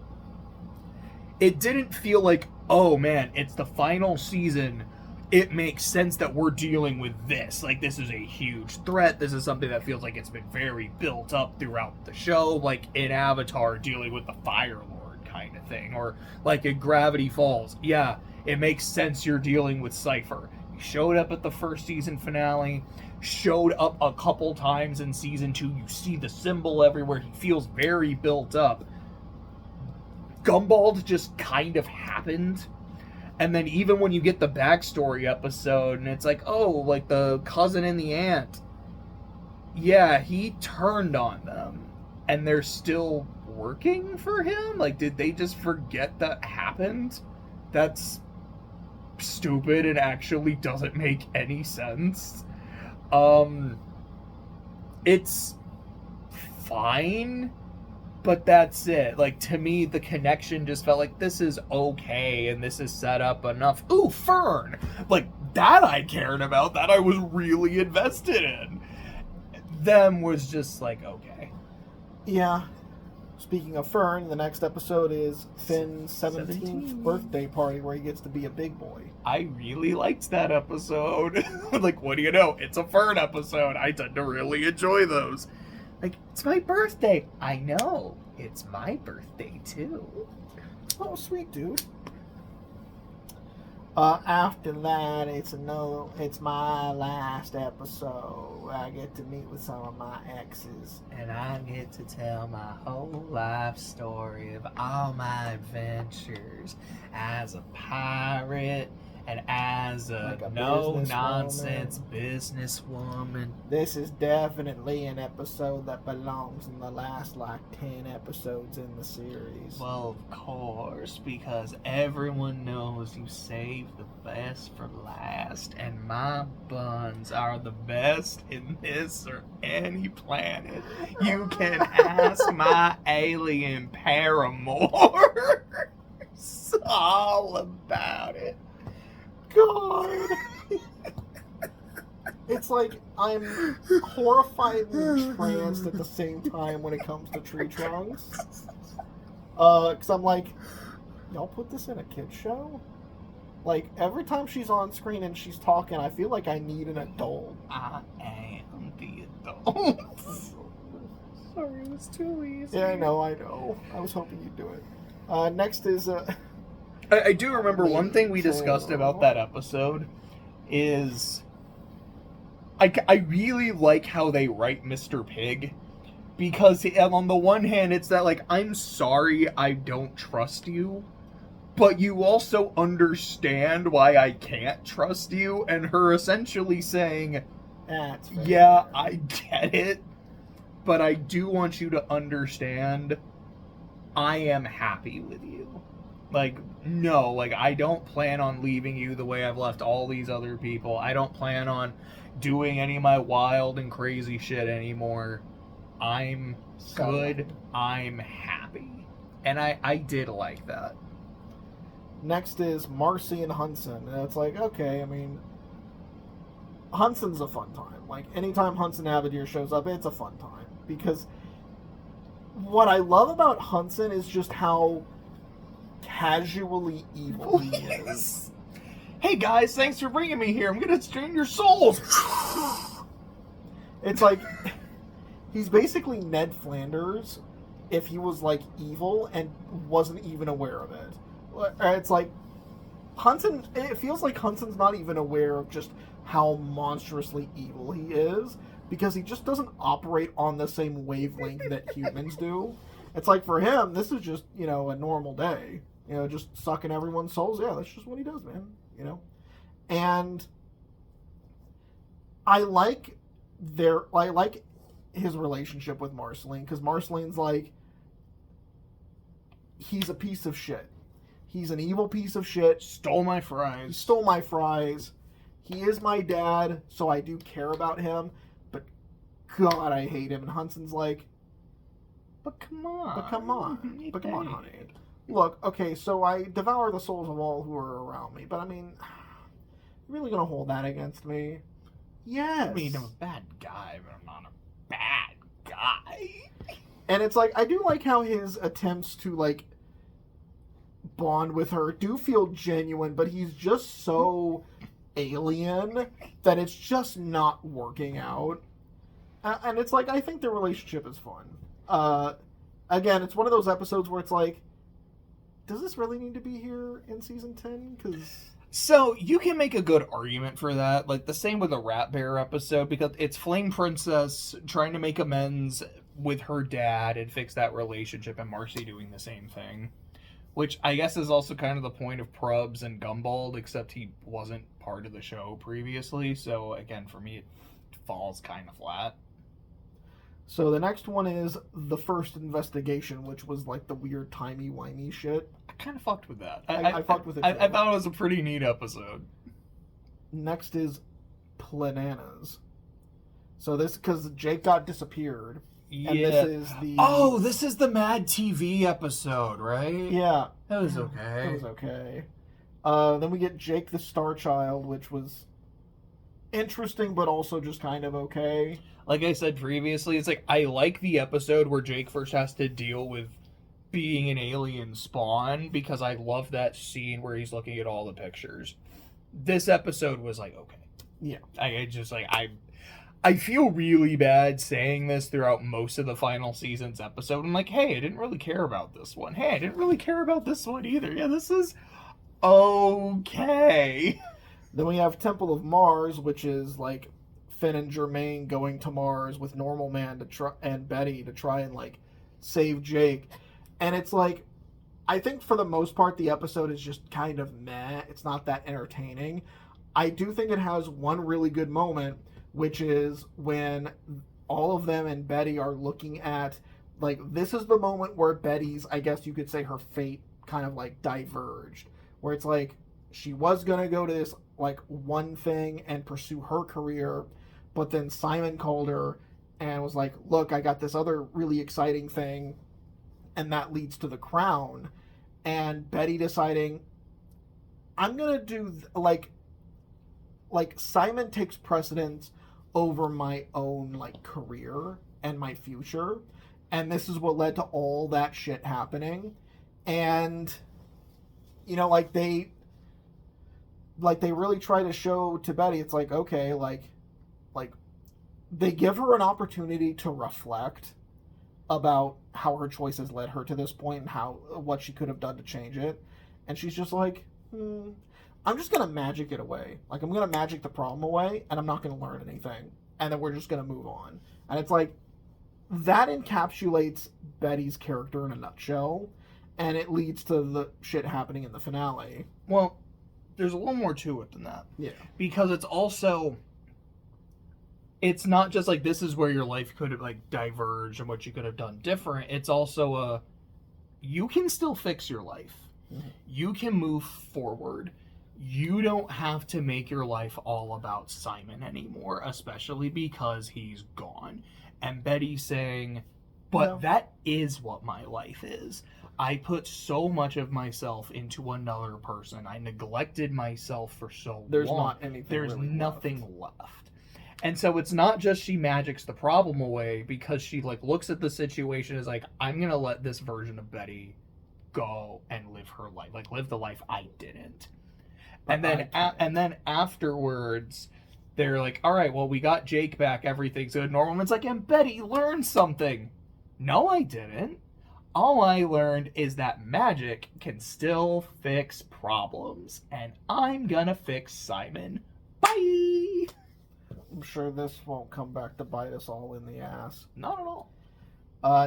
it didn't feel like, oh man, it's the final season. It makes sense that we're dealing with this. Like, this is a huge threat. This is something that feels like it's been very built up throughout the show. Like in Avatar, dealing with the Fire Lord kind of thing. Or like in Gravity Falls. Yeah, it makes sense you're dealing with Cypher. He showed up at the first season finale. Showed up a couple times in season 2. You see the symbol everywhere. He feels very built up. Gumball just kind of happened. And then even when you get the backstory episode and it's like, oh, like the cousin and the aunt. Yeah, he turned on them. And they're still working for him? Like, did they just forget that happened? That's stupid and actually doesn't make any sense. It's fine. But that's it. Like, to me, the connection just felt like this is okay and this is set up enough. Ooh, Fern! Like, that I cared about. That I was really invested in. Them was just like, okay. Yeah. Speaking of Fern, the next episode is Finn's 17th birthday party where he gets to be a big boy. I really liked that episode. Like, what do you know? It's a Fern episode. I tend to really enjoy those. Like, it's my birthday. I know. It's my birthday, too. Oh, sweet, dude. After that, it's my last episode. I get to meet with some of my exes. And I get to tell my whole life story of all my adventures as a pirate and as a Like a no-nonsense businesswoman. This is definitely an episode that belongs in the last, 10 episodes in the series. Well, of course, because everyone knows you save the best for last, and my buns are the best in this or any planet. You can ask my alien paramour. It's all about it. God! It's like I'm horrified and tranced at the same time when it comes to Tree Trunks. Because I'm like, y'all put this in a kid's show? Like, every time she's on screen and she's talking, I feel like I need an adult. I am the adult. Sorry, it was too easy. Yeah, I know. I was hoping you'd do it. Next is... I do remember one thing we discussed about that episode is I really like how they write Mr. Pig, because on the one hand it's that like, I'm sorry I don't trust you, but you also understand why I can't trust you, and her essentially saying, yeah, I get it, but I do want you to understand I am happy with you. Like, no, like, I don't plan on leaving you the way I've left all these other people. I don't plan on doing any of my wild and crazy shit anymore. I'm good. I'm happy. And I did like that. Next is Marcy and Hudson. And it's like, okay, I mean, Hudson's a fun time. Like, anytime Hudson Abadir shows up, it's a fun time. Because what I love about Hudson is just how casually evil he is. Hey guys, thanks for bringing me here. I'm gonna strain your souls. It's like he's basically Ned Flanders if he was like evil and wasn't even aware of it. It's like Hudson. It feels like Hudson's not even aware of just how monstrously evil he is, because he just doesn't operate on the same wavelength that humans do. It's like, for him, this is just, a normal day. Just sucking everyone's souls. Yeah, that's just what he does, man. And I like his relationship with Marceline, because Marceline's like, he's a piece of shit. He's an evil piece of shit. Stole my He fries. stole my fries. He is my dad, so I do care about him. But God, I hate him. And Hudson's like, But come on. but come on. You But come on, paid. honey. Look, okay, so I devour the souls of all who are around me. But I mean, you really gonna hold that against me? Yes. I mean, I'm a bad guy, but I'm not a bad guy. And it's like, I do like how his attempts to, like, bond with her do feel genuine, but he's just so alien that it's just not working out. And it's like, I think their relationship is fun. Again, it's one of those episodes where it's like, does this really need to be here in season 10? Because... So, you can make a good argument for that. Like, the same with the Rat Bear episode, because it's Flame Princess trying to make amends with her dad and fix that relationship, and Marcy doing the same thing. Which I guess is also kind of the point of Prubs and Gumball, except he wasn't part of the show previously. So, again, for me, it falls kind of flat. So the next one is The First Investigation, which was like the weird timey-wimey shit. I kind of fucked with that. I fucked with it I too. thought it was a pretty neat episode. Next is Plananas. So this, because Jake got disappeared. Yeah. And this is the... Oh, this is the Mad TV episode, right? Yeah. That was okay. It was okay. Then we get Jake the Star Child, which was interesting, but also just kind of okay. Like I said previously, it's like, I like the episode where Jake first has to deal with being an alien spawn, because I love that scene where he's looking at all the pictures. This episode was like, okay. Yeah. I feel really bad saying this throughout most of the final season's episode. I'm like, hey, I didn't really care about this one. Hey, I didn't really care about this one either. Yeah, this is okay. Then we have Temple of Mars, which is like Finn and Jermaine going to Mars with Normal Man to try, and Betty to try and like save Jake. And it's like, I think for the most part the episode is just kind of meh. It's not that entertaining. I do think it has one really good moment, which is when all of them and Betty are looking at, like, this is the moment where Betty's, I guess you could say, her fate kind of like diverged, where it's like she was gonna go to this like one thing and pursue her career, but then Simon called her and was like, look, I got this other really exciting thing, and that leads to the crown. And Betty deciding, I'm gonna do like Simon takes precedence over my own like career and my future, and this is what led to all that shit happening. And like they really try to show to Betty, it's like, okay, like they give her an opportunity to reflect about how her choices led her to this point and what she could have done to change it. And she's just like, I'm just going to magic it away. Like, I'm going to magic the problem away, and I'm not going to learn anything. And then we're just going to move on. And it's like, that encapsulates Betty's character in a nutshell, and it leads to the shit happening in the finale. Well, there's a little more to it than that. Yeah. Because it's also... It's not just like, this is where your life could have like diverged and what you could have done different. It's also you can still fix your life. Mm-hmm. You can move forward. You don't have to make your life all about Simon anymore, especially because he's gone. And Betty saying, but that is what my life is. I put so much of myself into another person. I neglected myself for so There's long. not anything. There's really nothing left. And so it's not just she magics the problem away, because she like looks at the situation as like, I'm going to let this version of Betty go and live her life, like live the life I didn't. And then afterwards, they're like, all right, well, we got Jake back. Everything's good. Norman's like, and Betty learned something. No, I didn't. All I learned is that magic can still fix problems. And I'm gonna fix Simon. Bye! I'm sure this won't come back to bite us all in the ass. Not at all.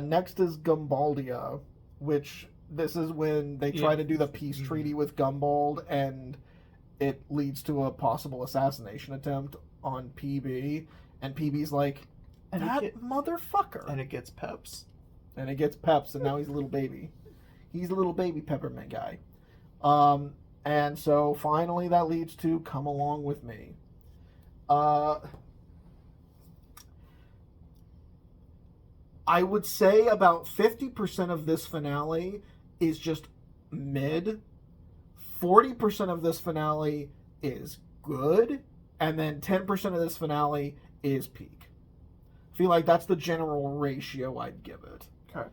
Next is Gumbaldia, which this is when they try to do the peace treaty with Gumbald, and it leads to a possible assassination attempt on PB, and PB's like, motherfucker. And it gets peps. And it gets peps, and now he's a little baby. He's a little baby peppermint guy. And so finally that leads to Come Along With Me. I would say about 50% of this finale is just mid. 40% of this finale is good. And then 10% of this finale is peak. I feel like that's the general ratio I'd give it. Okay.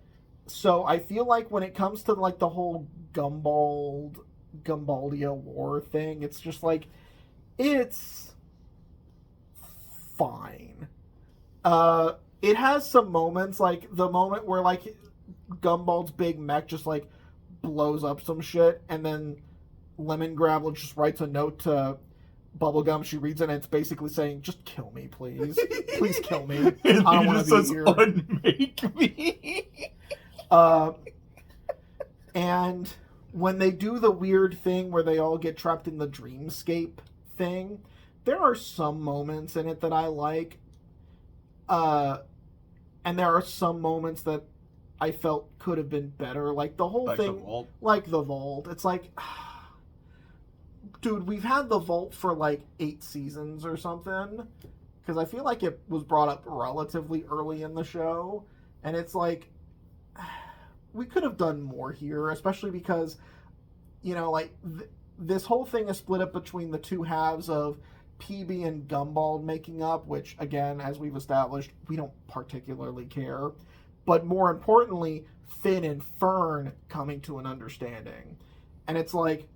So I feel like when it comes to like the whole Gumbaldia war thing, it's just like, it's fine. It has some moments, like the moment where like Gumbald's big mech just like blows up some shit, and then Lemon Gravel just writes a note to Bubblegum. She reads it, and it's basically saying, "Just kill me, please. Please kill me. I don't want to be here. Unmake me." And when they do the weird thing where they all get trapped in the dreamscape thing, there are some moments in it that I like. And there are some moments that I felt could have been better. Like the whole thing, like the vault. It's like, dude, we've had the vault for like 8 seasons or something. Because I feel like it was brought up relatively early in the show. And it's like, we could have done more here, especially because, you know, like, this whole thing is split up between the two halves of PB and Gumbald making up, which, again, as we've established, we don't particularly care. But more importantly, Finn and Fern coming to an understanding. And it's like,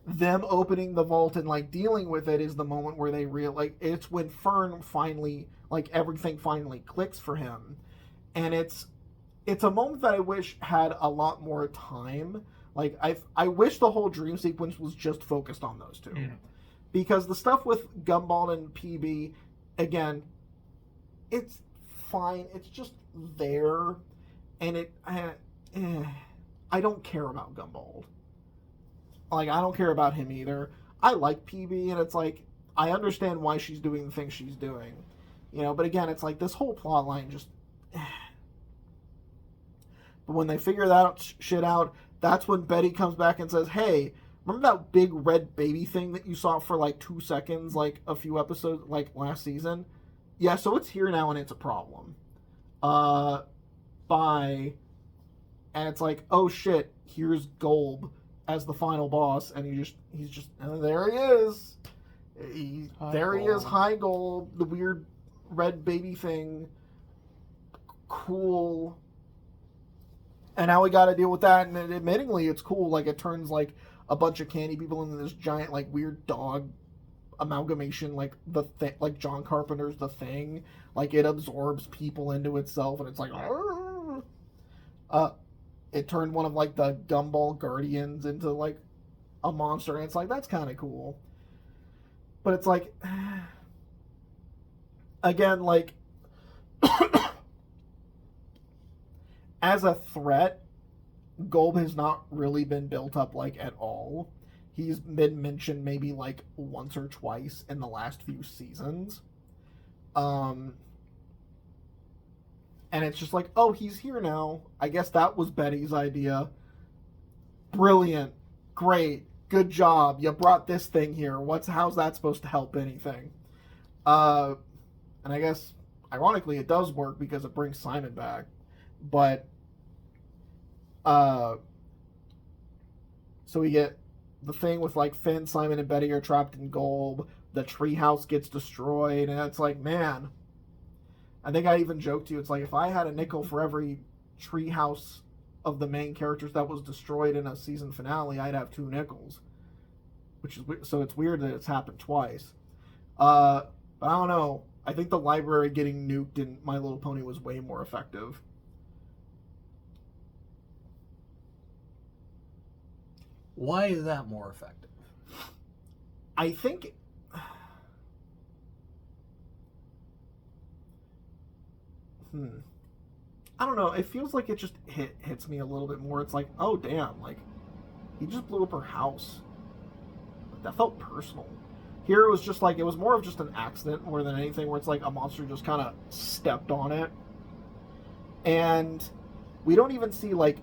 them opening the vault and, like, dealing with it is the moment where they like, it's when Fern finally, like, everything finally clicks for him. And it's a moment that I wish had a lot more time. Like, I wish the whole dream sequence was just focused on those two. Yeah. Because the stuff with Gumball and PB, again, it's fine. It's just there. And I don't care about Gumball. Like, I don't care about him either. I like PB, and it's like, I understand why she's doing the things she's doing. You know, but again, it's like, this whole plot line just... But when they figure that shit out, that's when Betty comes back and says, hey, remember that big red baby thing that you saw for like 2 seconds, like a few episodes, like last season? Yeah, so it's here now and it's a problem. Bye. And it's like, oh shit, here's Golb as the final boss, and he's just, and there he is. There he is, High Golb, the weird red baby thing. Cool. And now we got to deal with that, and admittingly, it's cool. Like, it turns, like, a bunch of candy people into this giant, like, weird dog amalgamation, like, like John Carpenter's The Thing. Like, it absorbs people into itself, and it's like, it turned one of, like, the Gumball Guardians into, like, a monster, and it's like, that's kind of cool. But it's like, again, like, as a threat, Golb has not really been built up, like, at all. He's been mentioned maybe, like, once or twice in the last few seasons. And it's just like, oh, he's here now. I guess that was Betty's idea. Brilliant. Great. Good job. You brought this thing here. How's that supposed to help anything? And I guess, ironically, it does work because it brings Simon back. But, so we get the thing with, like, Finn, Simon, and Betty are trapped in Golb. The treehouse gets destroyed, and it's like, man, I think I even joked to you, it's like, if I had a nickel for every treehouse of the main characters that was destroyed in a season finale, I'd have 2 nickels. Which is, so it's weird that it's happened twice. But I don't know. I think the library getting nuked in My Little Pony was way more effective. Why is that more effective? I think I don't know. It feels like it just hits me a little bit more. It's like, oh damn, like he just blew up her house. Like, that felt personal. Here it was just like it was more of just an accident more than anything, where it's like a monster just kind of stepped on it, and we don't even see like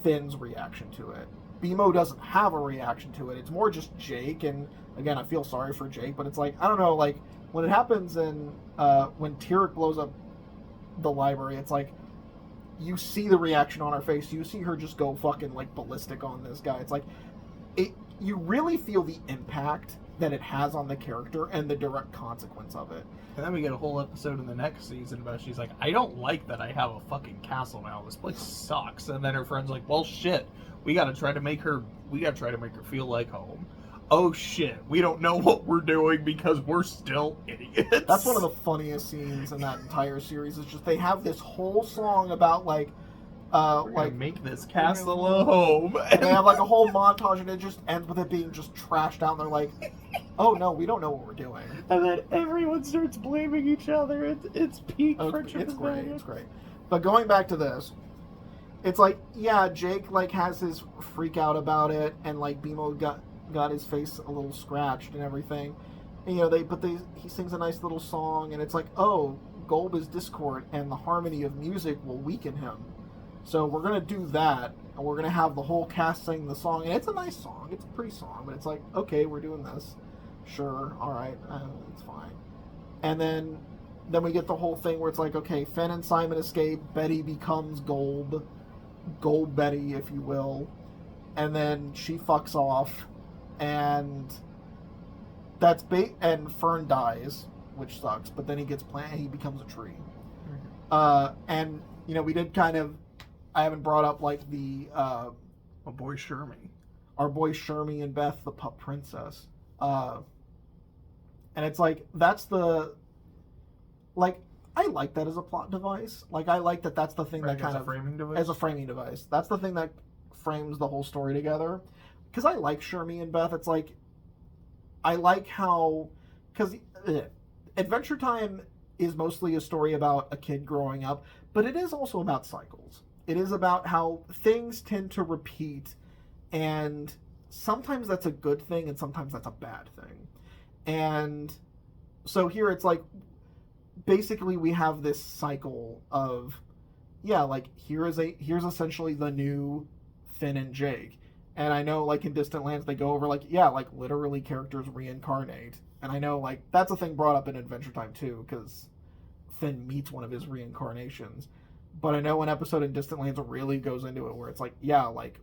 Finn's reaction to it. BMO doesn't have a reaction to it. It's more just Jake, and again, I feel sorry for Jake, but it's like I don't know, like when it happens in when Tyrek blows up the library, it's like you see the reaction on her face. You see her just go fucking like ballistic on this guy. It's like you really feel the impact that it has on the character and the direct consequence of it. And then we get a whole episode in the next season about she's like, I don't like that I have a fucking castle now. This place sucks. And then her friend's like, well, shit. We gotta try to make her feel like home. Oh shit, we don't know what we're doing because we're still idiots. That's one of the funniest scenes in that entire series. Is just they have this whole song about like make this castle a home. And they have like a whole montage, and it just ends with it being just trashed out. And they're like, "Oh no, we don't know what we're doing." And then everyone starts blaming each other. It's peak friendship. It's great. It's great. But going back to this, it's like, yeah, Jake like has his freak out about it, and like BMO got his face a little scratched and everything. And, you know, he sings a nice little song, and it's like, oh, Golb is discord, and the harmony of music will weaken him. So we're gonna do that, and we're gonna have the whole cast sing the song, and it's a nice song. It's a pretty song, but it's like, okay, we're doing this. Sure, all right, it's fine. And then we get the whole thing where it's like, okay, Finn and Simon escape. Betty becomes Golb Betty, if you will, and then she fucks off, and and Fern dies, which sucks. But then he gets planted, he becomes a tree. And you know, we did kind of. I haven't brought up like our boy Shermie and Beth, the pup princess, and it's like that's the like I like that as a plot device. Like I like that's the thing that kind of as a framing device. That's the thing that frames the whole story together. Because I like Shermie and Beth. It's like I like how because Adventure Time is mostly a story about a kid growing up, but it is also about cycles. It is about how things tend to repeat, and sometimes that's a good thing and sometimes that's a bad thing. And so here it's like basically we have this cycle of like here's essentially the new Finn and Jake. And I know like in Distant Lands they go over like like literally characters reincarnate. And I know like that's a thing brought up in Adventure Time too, because Finn meets one of his reincarnations. But I know an episode in Distant Lands really goes into it where it's like, like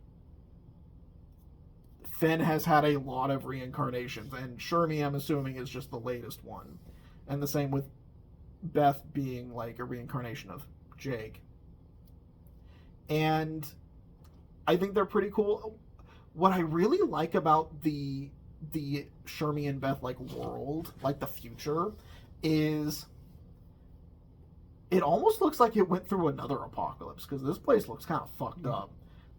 Finn has had a lot of reincarnations, and Shermie, I'm assuming, is just the latest one. And the same with Beth being like a reincarnation of Jake. And I think they're pretty cool. What I really like about the Shermie and Beth like world, like the future, is it almost looks like it went through another apocalypse, because this place looks kind of fucked up.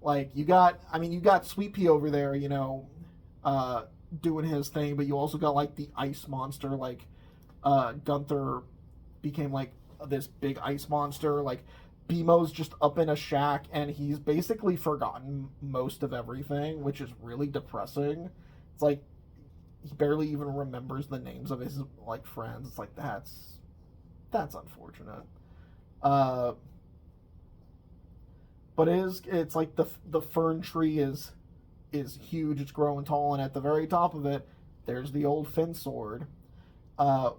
Like you got Sweet Pea over there, you know, doing his thing, but you also got like the ice monster, like Gunther became like this big ice monster. Like BMO's just up in a shack, and he's basically forgotten most of everything, which is really depressing. It's like he barely even remembers the names of his like friends. It's like that's unfortunate. But it's like the fern tree is huge. It's growing tall, and at the very top of it, there's the old Finn sword. And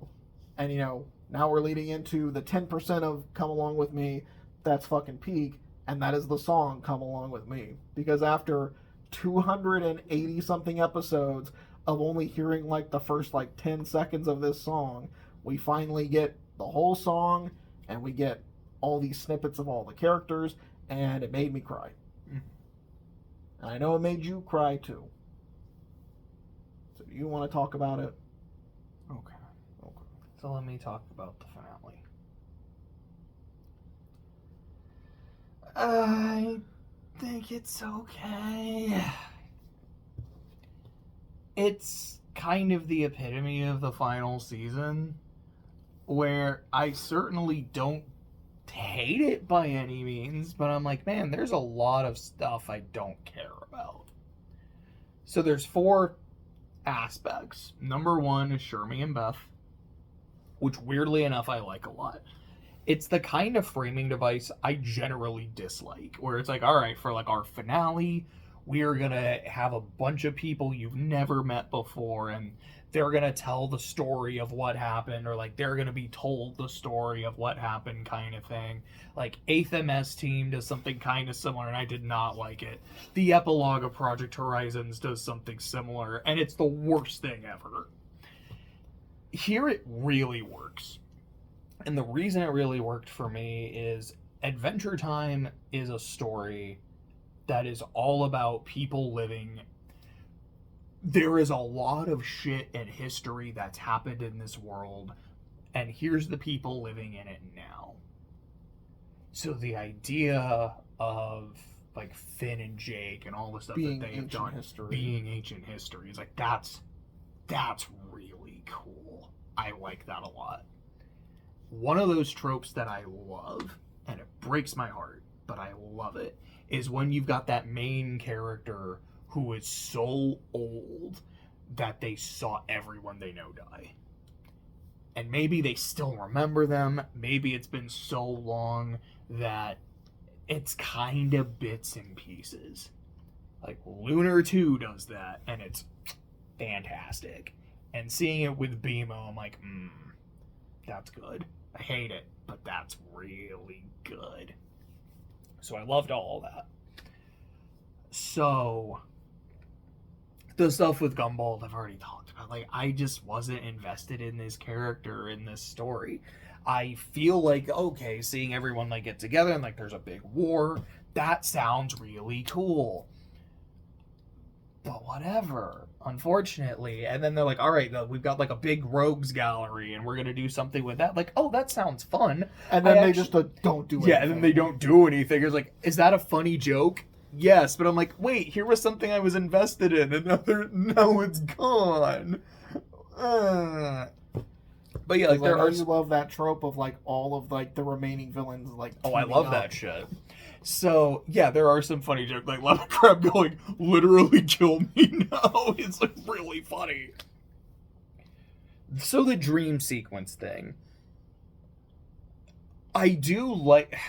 you know, now we're leading into the 10% of "Come Along with Me." That's fucking peak, and that is the song "Come Along with Me." Because after 280 something episodes of only hearing like the first like 10 seconds of this song, we finally get the whole song, and we get all these snippets of all the characters, and it made me cry. And I know it made you cry too. So do you want to talk about it? Okay. So let me talk about the finale. I think it's okay. It's kind of the epitome of the final season, where I certainly don't hate it by any means, but I'm like, man, there's a lot of stuff I don't care about. So there's 4 aspects. Number 1 is Shermie and Beth, which weirdly enough I like a lot. It's the kind of framing device I generally dislike, where it's like, all right, for like our finale, we're gonna have a bunch of people you've never met before, and they're gonna tell the story of what happened, or like they're gonna be told the story of what happened, kind of thing. Like 8th MS Team does something kind of similar, and I did not like it. The epilogue of Project Horizons does something similar, and it's the worst thing ever. Here it really works. And the reason it really worked for me is Adventure Time is a story that is all about people living. There is a lot of shit and history that's happened in this world, and here's the people living in it now. So the idea of like Finn and Jake and all the stuff Being that they have done, history. being ancient history, is like that's really cool. I like that a lot. One of those tropes that I love, and it breaks my heart, but I love it, is when you've got that main character who is so old that they saw everyone they know die. And maybe they still remember them. Maybe it's been so long that it's kind of bits and pieces. Like Lunar 2 does that, and it's fantastic. And seeing it with BMO, I'm like, that's good. I hate it, but that's really good. So I loved all that. So the stuff with Gumball I've already talked about. Like, I just wasn't invested in this character, in this story. I feel like, okay, seeing everyone like get together and like there's a big war, that sounds really cool. But whatever, unfortunately. And then they're like, all right, we've got like a big rogues gallery and we're going to do something with that. Like, oh, that sounds fun. And then they just don't do anything. Yeah, and then they don't do anything. It's like, is that a funny joke? Yes, but I'm like, wait, here was something I was invested in, and now it's gone. But yeah, like there are. You love that trope of like all of like the remaining villains like. Oh, I love that shit. So yeah, there are some funny jokes, like Lava Crab going, "Literally kill me now." It's like really funny. So the dream sequence thing, I do like.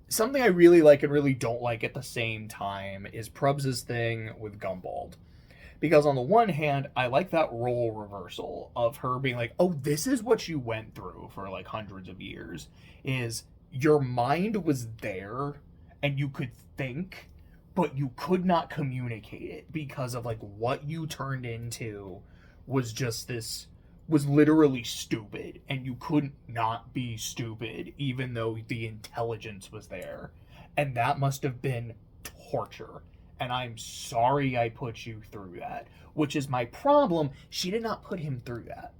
Something I really like and really don't like at the same time is Prubs' thing with Gumball. Because on the one hand, I like that role reversal of her being like, oh, this is what you went through for like hundreds of years. Is your mind was there and you could think, but you could not communicate it because of like what you turned into was just this, was literally stupid, and you couldn't not be stupid even though the intelligence was there. And that must have been torture. And I'm sorry I put you through that. Which is my problem. She did not put him through that.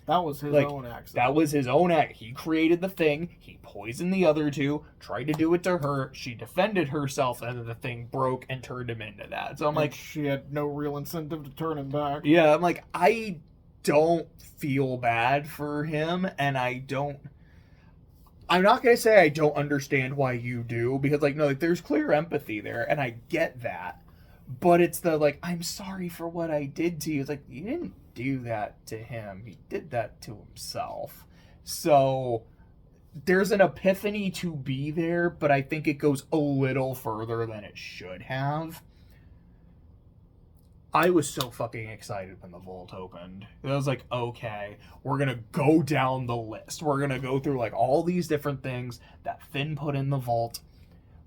That was his own accident. That was his own act. He created the thing. He poisoned the other two. Tried to do it to her. She defended herself, and then the thing broke and turned him into that. So I'm like, she had no real incentive to turn him back. Yeah, I'm like, I don't feel bad for him, and I'm not going to say I don't understand why you do, because, like, no, like, there's clear empathy there, and I get that, but it's the, like, I'm sorry for what I did to you. It's like, you didn't do that to him. He did that to himself. So there's an epiphany to be there, but I think it goes a little further than it should have. I was so fucking excited when the vault opened. I was like, okay, we're going to go down the list. We're going to go through like all these different things that Finn put in the vault.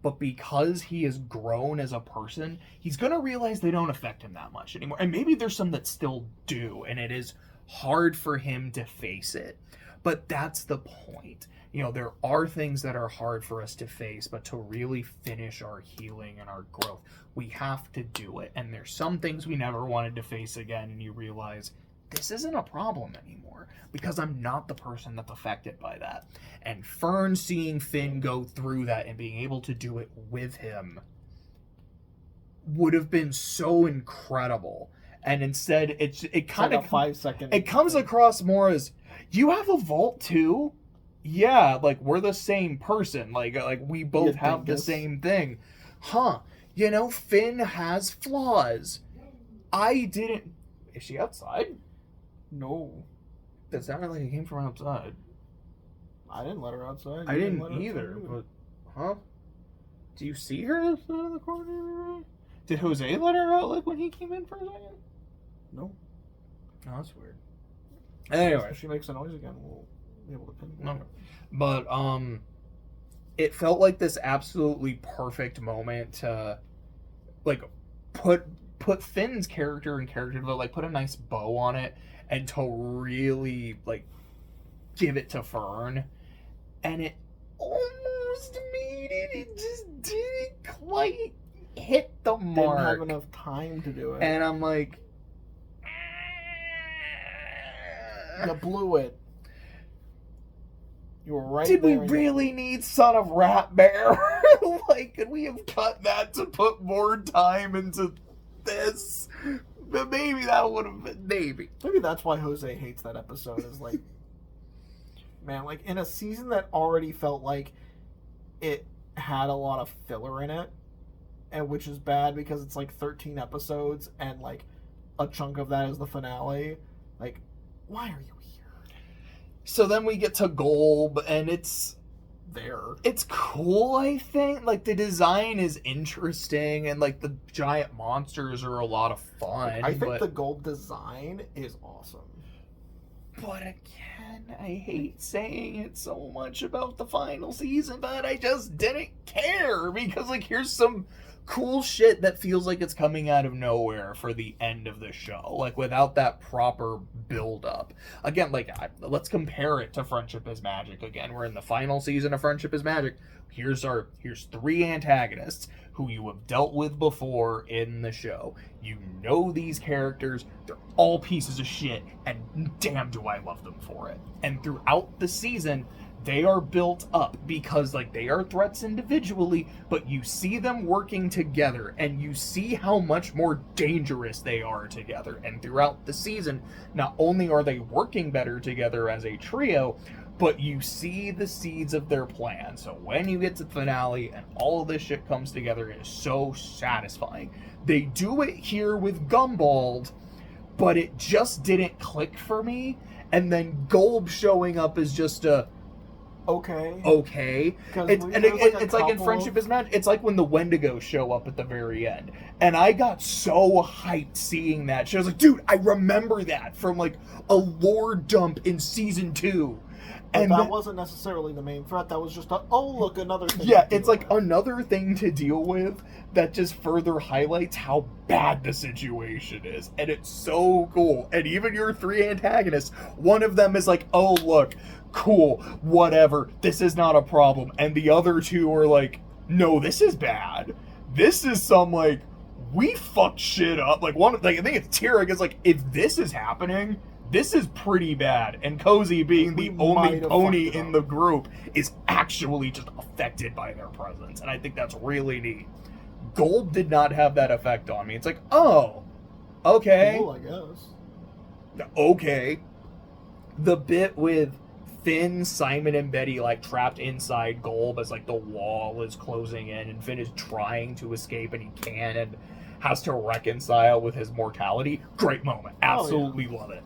But because he has grown as a person, he's going to realize they don't affect him that much anymore. And maybe there's some that still do, and it is hard for him to face it. But that's the point. You know, there are things that are hard for us to face, but to really finish our healing and our growth, we have to do it. And there's some things we never wanted to face again, and you realize this isn't a problem anymore because I'm not the person that's affected by that. And Fern seeing Finn go through that and being able to do it with him would have been so incredible. And instead, it kind of like a 5 second. It comes across more as, you have a vault too? yeah, like we're the same person. Like we both You have the dingus. same thing. Huh. You know, Finn has flaws. I didn't. Is she outside? No, That sounded like it came from outside. I didn't let her outside. I You didn't let her either, outside but huh? Do you see her out of the corner? Did Jose let her out like when he came in for a second? No. Oh, that's weird. Anyway, If she makes a noise again, we'll be able to pinpoint no. it. But it felt like this absolutely perfect moment to like put Finn's character in character development, like put a nice bow on it, and to really like give it to Fern, and it almost made it. It just didn't quite hit the mark. Didn't have enough time to do it. And I'm like, You blew it. You were right did we there. really need Son of Rat Bear? Like, could we have cut that to put more time into this? But maybe that would have been, maybe. Maybe that's why Jose hates that episode. Is like, man, like in a season that already felt like it had a lot of filler in it, and which is bad because it's like 13 episodes and like a chunk of that is the finale. Like, why are you here? So then we get to Golb, and it's cool, I think. Like, the design is interesting, and like the giant monsters are a lot of fun. I think but, the gold design is awesome. But again, I hate saying it so much about the final season, but I just didn't care because like here's some cool shit that feels like it's coming out of nowhere for the end of the show, like without that proper build up. Again, like let's compare it to Friendship is Magic. Again, we're in the final season of Friendship is Magic. Here's 3 antagonists who you have dealt with before in the show. You know these characters, they're all pieces of shit, and damn do I love them for it. And throughout the season, they are built up because like they are threats individually, but you see them working together and you see how much more dangerous they are together. And throughout the season, not only are they working better together as a trio, but you see the seeds of their plan. So when you get to the finale and all of this shit comes together, it is so satisfying. They do it here with Gumbald, but it just didn't click for me. And then Golb showing up is just a okay. It's like in Friendship is Magic. It's like when the Wendigos show up at the very end. And I got so hyped seeing that. She was like, dude, I remember that from like a lore dump in season 2. But And that wasn't necessarily the main threat. That was just look, another thing. Yeah, it's like another thing to deal with that just further highlights how bad the situation is. And it's so cool. And even your 3 antagonists, one of them is like, oh, look, cool, whatever, this is not a problem. And the other 2 are like, no, this is bad. This is some, like, we fucked shit up. Like, I think it's Tyrek is like, if this is happening, this is pretty bad. And Cozy, being the only pony in the group, is actually just affected by their presence. And I think that's really neat. Golb did not have that effect on me. It's like, oh, okay. Cool, I guess. Okay. The bit with Finn, Simon, and Betty like trapped inside Golb as like the wall is closing in and Finn is trying to escape and he can't and has to reconcile with his mortality. Great moment. Absolutely love it.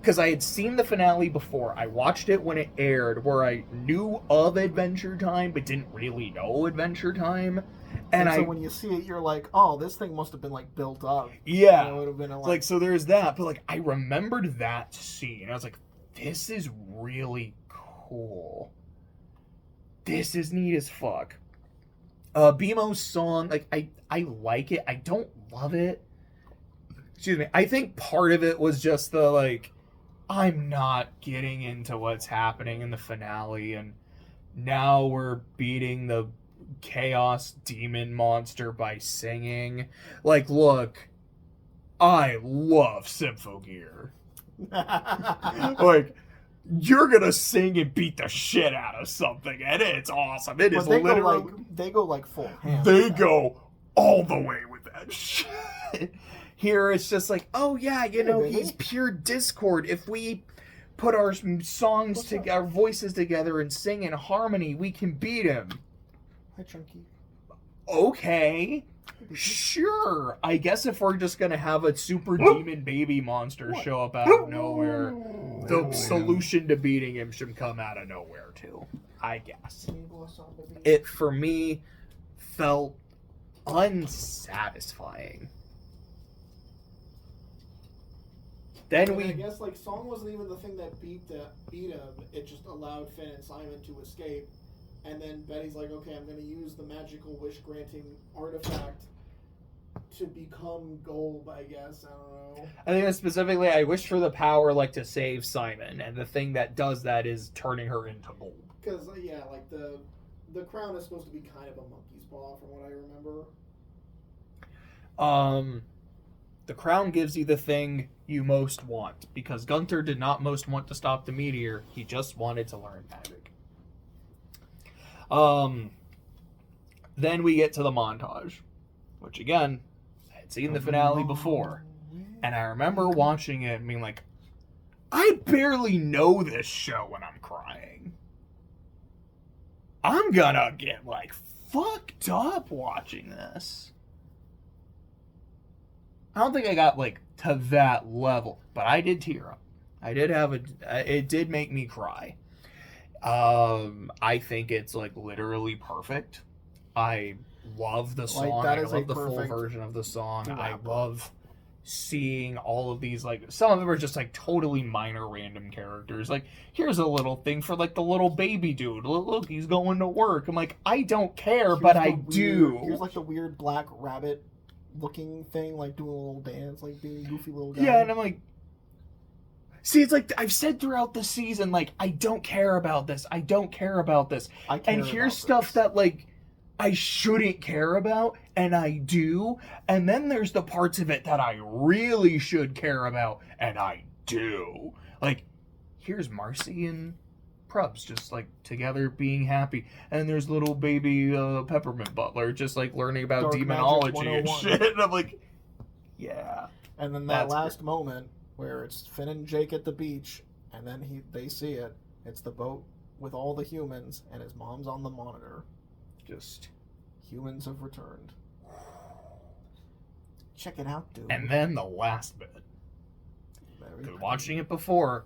Because I had seen the finale before. I watched it when it aired, where I knew of Adventure Time, but didn't really know Adventure Time. And so when you see it, you're like, oh, this thing must have been like built up. Yeah. It would have been like, so there's that. But like, I remembered that scene. I was like, this is really cool. This is neat as fuck. BMO's song, like, I like it. I don't love it. Excuse me. I think part of it was just the, like, I'm not getting into what's happening in the finale, and now we're beating the chaos demon monster by singing. Like, look, I love Symphogear. Like, you're gonna sing and beat the shit out of something, and it's awesome. It is literally... They go like full ham. They go all the way with that shit. Here it's just like, oh yeah, you know, he's pure discord. If we put our songs to our voices together and sing in harmony, we can beat him. Hi, Chunky. Okay. Sure. I guess if we're just gonna have a super demon baby monster show up out of nowhere, the solution to beating him should come out of nowhere too. I guess. It, for me, felt unsatisfying. Then I guess like song wasn't even the thing that beat him. It just allowed Finn and Simon to escape. And then Betty's like, okay, I'm going to use the magical wish-granting artifact to become Gold, I guess. I don't know. I think specifically, I wish for the power, like, to save Simon. And the thing that does that is turning her into Gold. Because, yeah, like, the crown is supposed to be kind of a monkey's paw, from what I remember. The crown gives you the thing you most want. Because Gunther did not most want to stop the meteor. He just wanted to learn magic. Then we get to the montage, which again, I had seen the finale before, and I remember watching it and being like, I barely know this show when I'm crying. I'm gonna get like fucked up watching this. I don't think I got like to that level, but I did tear up. It did make me cry. I think it's like literally perfect. I love the song. I love the full version of the song. I love seeing all of these, like, some of them are just like totally minor random characters. Like, here's a little thing for like the little baby dude. Look, he's going to work. I'm like, I don't care, but I do. Here's like the weird black rabbit looking thing, like doing a little dance, like being a goofy little guy. Yeah, and I'm like, see, it's like I've said throughout the season, like, I don't care about this. I don't care about this. And here's stuff that, like, I shouldn't care about, and I do. And then there's the parts of it that I really should care about, and I do. Like, here's Marcy and Prubs just, like, together being happy. And there's little baby Peppermint Butler just, like, learning about Dark demonology and shit. And I'm like, yeah. And then that last moment where it's Finn and Jake at the beach, and then they see it. It's the boat with all the humans, and his mom's on the monitor. Just, humans have returned. Check it out, dude. And then the last bit. Because watching it before,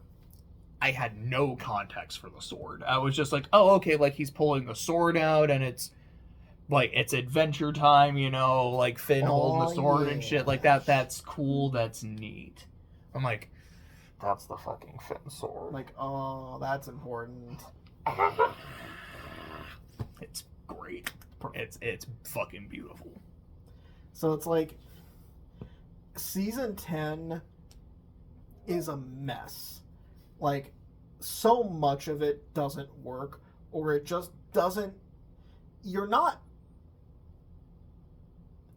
I had no context for the sword. I was just like, oh, okay, like he's pulling the sword out, and it's like, it's adventure time, you know, like Finn holding the sword and shit like that. That's cool. That's neat. I'm like, that's the fucking Finn sword. Like, oh, that's important. It's great. It's fucking beautiful. So it's like, season 10 is a mess. Like, so much of it doesn't work, or it just doesn't. You're not.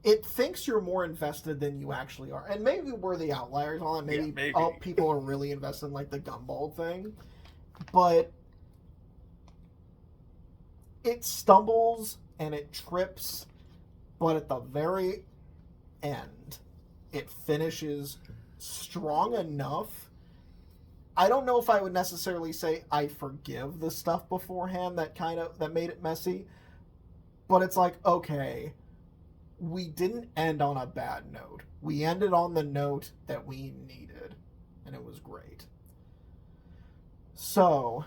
It thinks you're more invested than you actually are. And maybe we're the outliers on it. Maybe. People are really invested in, like, the Gumball thing. But it stumbles and it trips. But at the very end, it finishes strong enough. I don't know if I would necessarily say I forgive the stuff beforehand that made it messy. But it's like, okay, we didn't end on a bad note. We ended on the note that we needed, and it was great. So,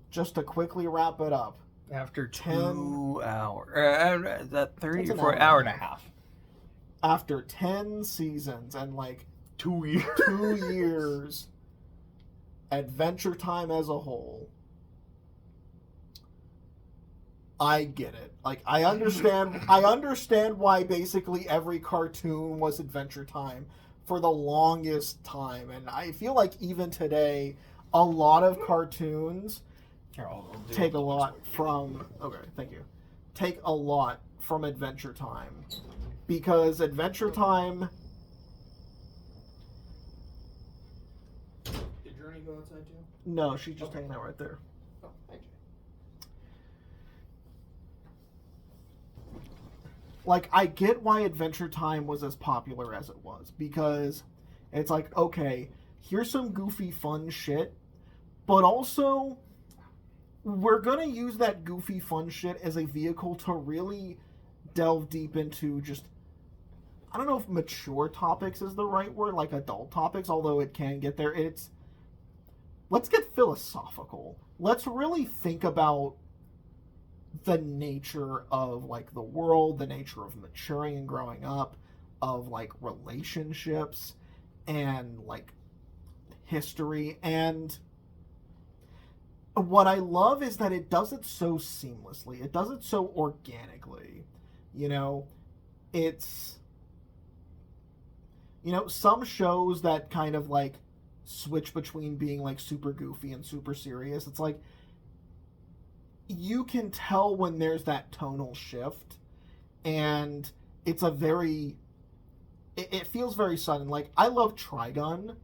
just to quickly wrap it up. After 2 hours, that 30 or hour and a half. After 10 seasons and like 2 years. 2 years, Adventure Time as a whole, I get it. Like, I understand why basically every cartoon was Adventure Time for the longest time. And I feel like even today, a lot of cartoons take a lot from... Okay, thank you. Take a lot from Adventure Time. Because Adventure Time... Did Journey go outside too? No, she's just hanging out right there. Oh, thank you. Like, I get why Adventure Time was as popular as it was, because it's like, okay, here's some goofy fun shit, but also we're gonna use that goofy fun shit as a vehicle to really delve deep into just, I don't know if mature topics is the right word, like adult topics, although it can get there. Let's get philosophical. Let's really think about the nature of like the world, the nature of maturing and growing up, of like relationships and like history. And what I love is that it does it so seamlessly. It does it so organically. You know, it's, you know, some shows that kind of like switch between being like super goofy and super serious. It's like you can tell when there's that tonal shift, and it's a very, it feels very sudden. Like I love Trigun,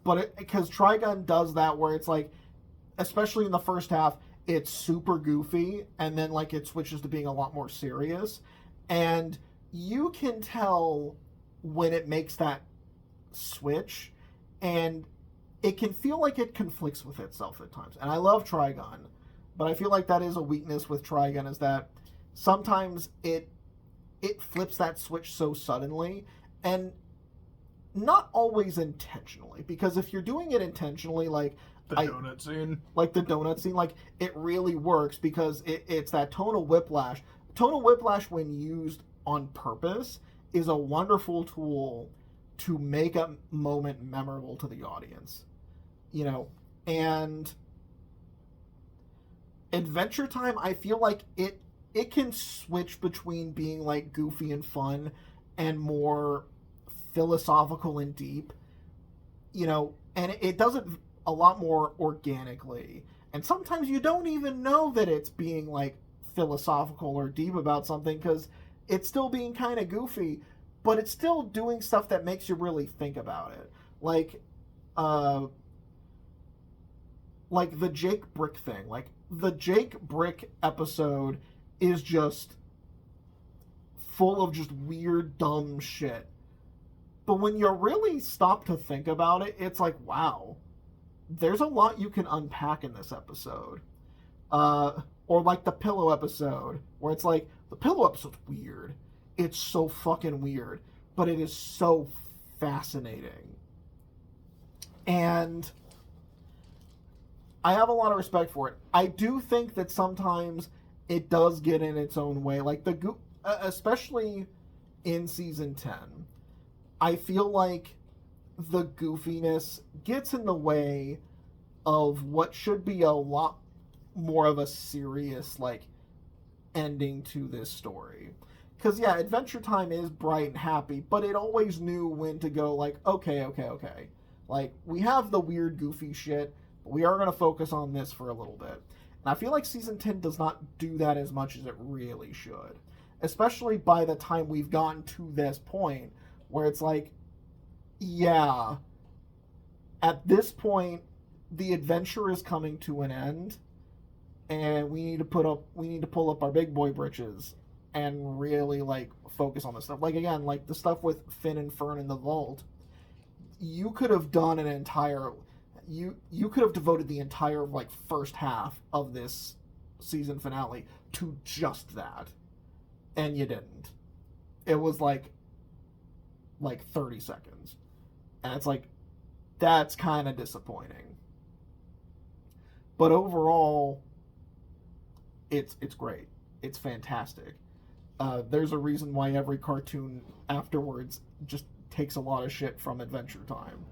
but because Trigun does that where it's like, especially in the first half, it's super goofy, and then like it switches to being a lot more serious, and you can tell when it makes that switch, and it can feel like it conflicts with itself at times. And I love Trigun, but I feel like that is a weakness with Trigun, is that sometimes it flips that switch so suddenly, and not always intentionally, because if you're doing it intentionally, like the donut scene, like it really works because it's that tonal whiplash. Tonal whiplash, when used on purpose, is a wonderful tool to make a moment memorable to the audience, you know. And Adventure Time, I feel like it can switch between being like goofy and fun and more philosophical and deep, you know, and it does it a lot more organically. And sometimes you don't even know that it's being like philosophical or deep about something, because it's still being kind of goofy, but it's still doing stuff that makes you really think about it. Like the Jake Brick thing. Like the Jake Brick episode is just full of just weird, dumb shit. But when you really stop to think about it, it's like, wow, there's a lot you can unpack in this episode. Or like the Pillow episode, where it's like, the Pillow episode's weird. It's so fucking weird, but it is so fascinating. And I have a lot of respect for it. I do think that sometimes it does get in its own way. Like especially in season 10, I feel like the goofiness gets in the way of what should be a lot more of a serious like ending to this story. Because yeah, Adventure Time is bright and happy, but it always knew when to go like, okay. Like, we have the weird goofy shit, but we are going to focus on this for a little bit. And I feel like season 10 does not do that as much as it really should. Especially by the time we've gotten to this point where it's like, yeah, at this point, the adventure is coming to an end, and we need to pull up our big boy britches and really like focus on this stuff. Like again, like the stuff with Finn and Fern in the vault, you could have done an entire, you could have devoted the entire like first half of this season finale to just that, and you didn't. It was like 30 seconds, and it's like, that's kind of disappointing. But overall, it's great. It's fantastic. There's a reason why every cartoon afterwards just takes a lot of shit from Adventure Time.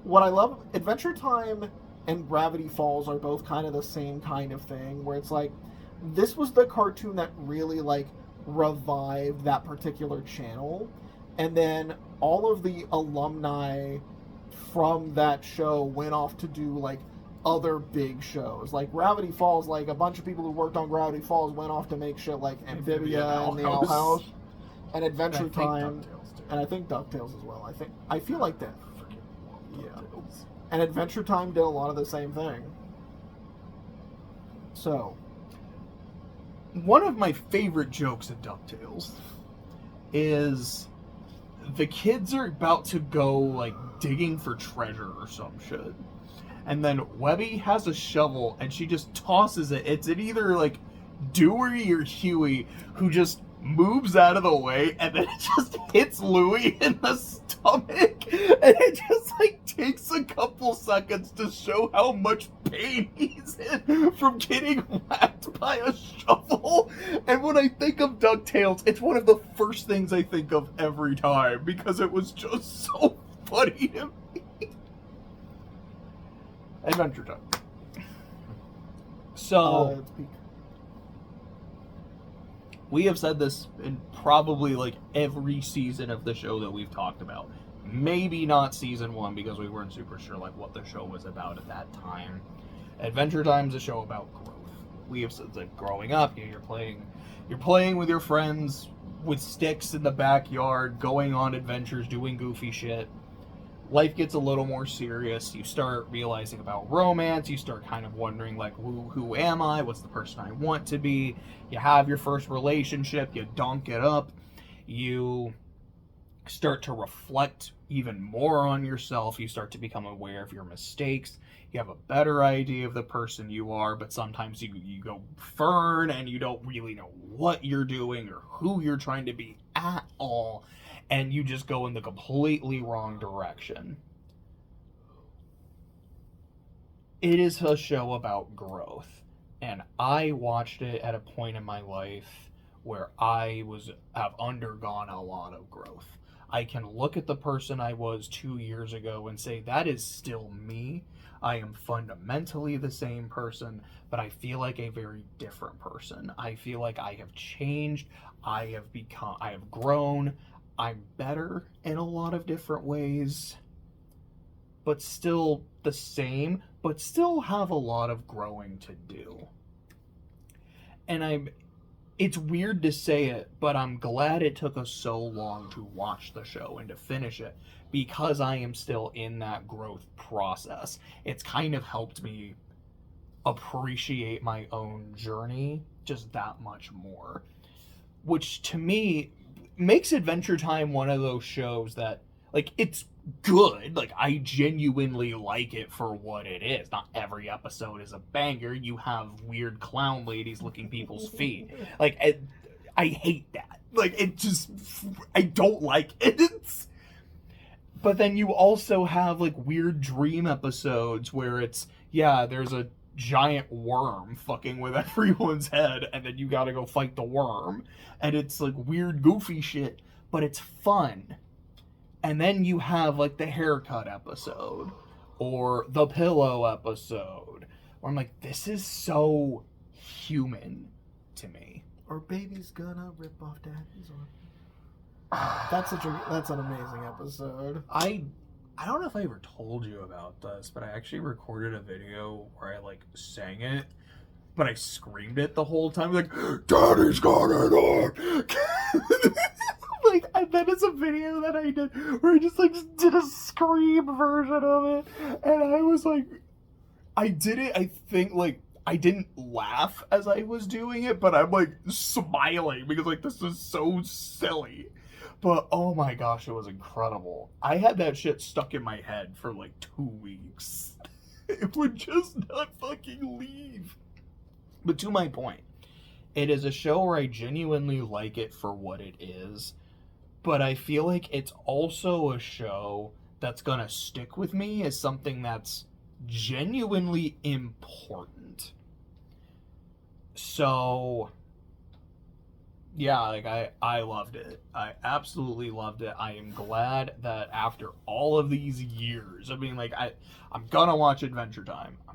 What I love, Adventure Time and Gravity Falls are both kind of the same kind of thing, where it's like, this was the cartoon that really like revived that particular channel, and then all of the alumni from that show went off to do like other big shows. Like Gravity Falls, like a bunch of people who worked on Gravity Falls went off to make shit like Amphibia and the Owl House and Adventure Time, and I think DuckTales as well. I feel like that. Yeah. And Adventure Time did a lot of the same thing. So, one of my favorite jokes in DuckTales is the kids are about to go, like, digging for treasure or some shit. And then Webby has a shovel, and she just tosses it. It's in either, like, Dewey or Huey, who just moves out of the way, and then it just hits Louie in the stomach. And it just, like, takes a couple seconds to show how much pain he's in from getting whacked by a shovel. And when I think of DuckTales, it's one of the first things I think of every time, because it was just so funny to me. Adventure Time. So, It's peak. we have said this in probably like every season of the show that we've talked about. Maybe not season 1, because we weren't super sure like what the show was about at that time. Adventure Time is a show about growth. We have said like growing up, you're playing with your friends with sticks in the backyard, going on adventures, doing goofy shit. Life gets a little more serious. You start realizing about romance. You start kind of wondering, like, who am I? What's the person I want to be? You have your first relationship. You dunk it up. You start to reflect even more on yourself. You start to become aware of your mistakes. You have a better idea of the person you are, but sometimes you go fern and you don't really know what you're doing or who you're trying to be at all. And you just go in the completely wrong direction. It is a show about growth. And I watched it at a point in my life where have undergone a lot of growth. I can look at the person I was 2 years ago and say, that is still me. I am fundamentally the same person, but I feel like a very different person. I feel like I have changed. I have grown. I'm better in a lot of different ways, but still the same, but still have a lot of growing to do. And it's weird to say it, but I'm glad it took us so long to watch the show and to finish it, because I am still in that growth process. It's kind of helped me appreciate my own journey just that much more, which to me makes Adventure Time one of those shows that, like, it's good. Like, I genuinely like it for what it is. Not every episode is a banger. You have weird clown ladies licking people's feet. Like, I hate that. Like, it just, I don't like it. But then you also have, like, weird dream episodes where it's, yeah, there's a giant worm fucking with everyone's head, and then you gotta go fight the worm, and it's like weird goofy shit, but it's fun. And then you have like the haircut episode or the pillow episode where I'm like, this is so human to me. Or baby's gonna rip off daddy's arm. That's an amazing episode. I don't know if I ever told you about this, but I actually recorded a video where I, like, sang it, but I screamed it the whole time, like, Daddy's got it on! Like, and then it's a video that I did, where I just, like, did a scream version of it, and I was, like, I did it, I think, like, I didn't laugh as I was doing it, but I'm, like, smiling, because, like, this is so silly. But, oh my gosh, it was incredible. I had that shit stuck in my head for like 2 weeks. It would just not fucking leave. But to my point, it is a show where I genuinely like it for what it is. But I feel like it's also a show that's gonna stick with me as something that's genuinely important. So yeah, like I loved it. I absolutely loved it. I am glad that after all of these years, I mean, like I'm gonna watch Adventure Time.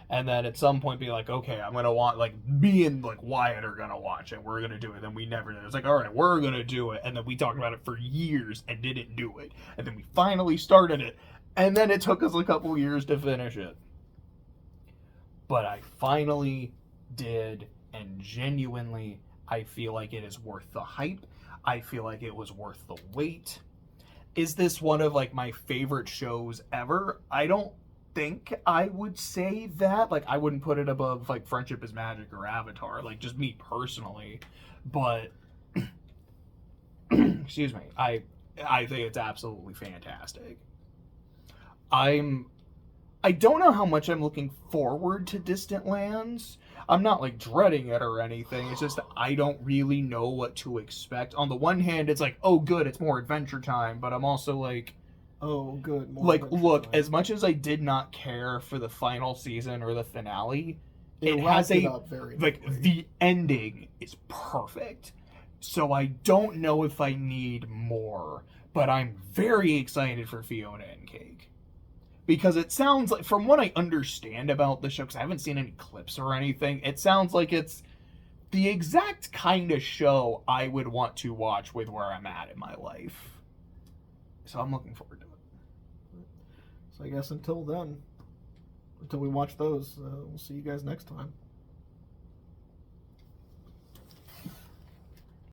And then at some point be like, okay, I'm gonna want, like, me and like Wyatt are gonna watch it. We're gonna do it. Then we never did. It's like, all right, we're gonna do it. And then we talked about it for years and didn't do it. And then we finally started it. And then it took us a couple years to finish it. But I finally did. And genuinely, I feel like it is worth the hype. I feel like it was worth the wait. Is this one of, like, my favorite shows ever? I don't think I would say that. Like, I wouldn't put it above, like, Friendship is Magic or Avatar. Like, just me personally. But excuse me, I think it's absolutely fantastic. I don't know how much I'm looking forward to Distant Lands. I'm not like dreading it or anything. It's just that I don't really know what to expect. On the one hand, it's like, oh good, it's more adventure time, but I'm also like, Oh, good. More like adventure look, time. as much as I did not care for the final season or the finale, it wrapped has it a up very like neatly. the ending is perfect. So I don't know if I need more, but I'm very excited for Fiona and Cake. Because it sounds like, from what I understand about the show, because I haven't seen any clips or anything, it sounds like it's the exact kind of show I would want to watch with where I'm at in my life. So I'm looking forward to it. So I guess until then, until we watch those, we'll see you guys next time.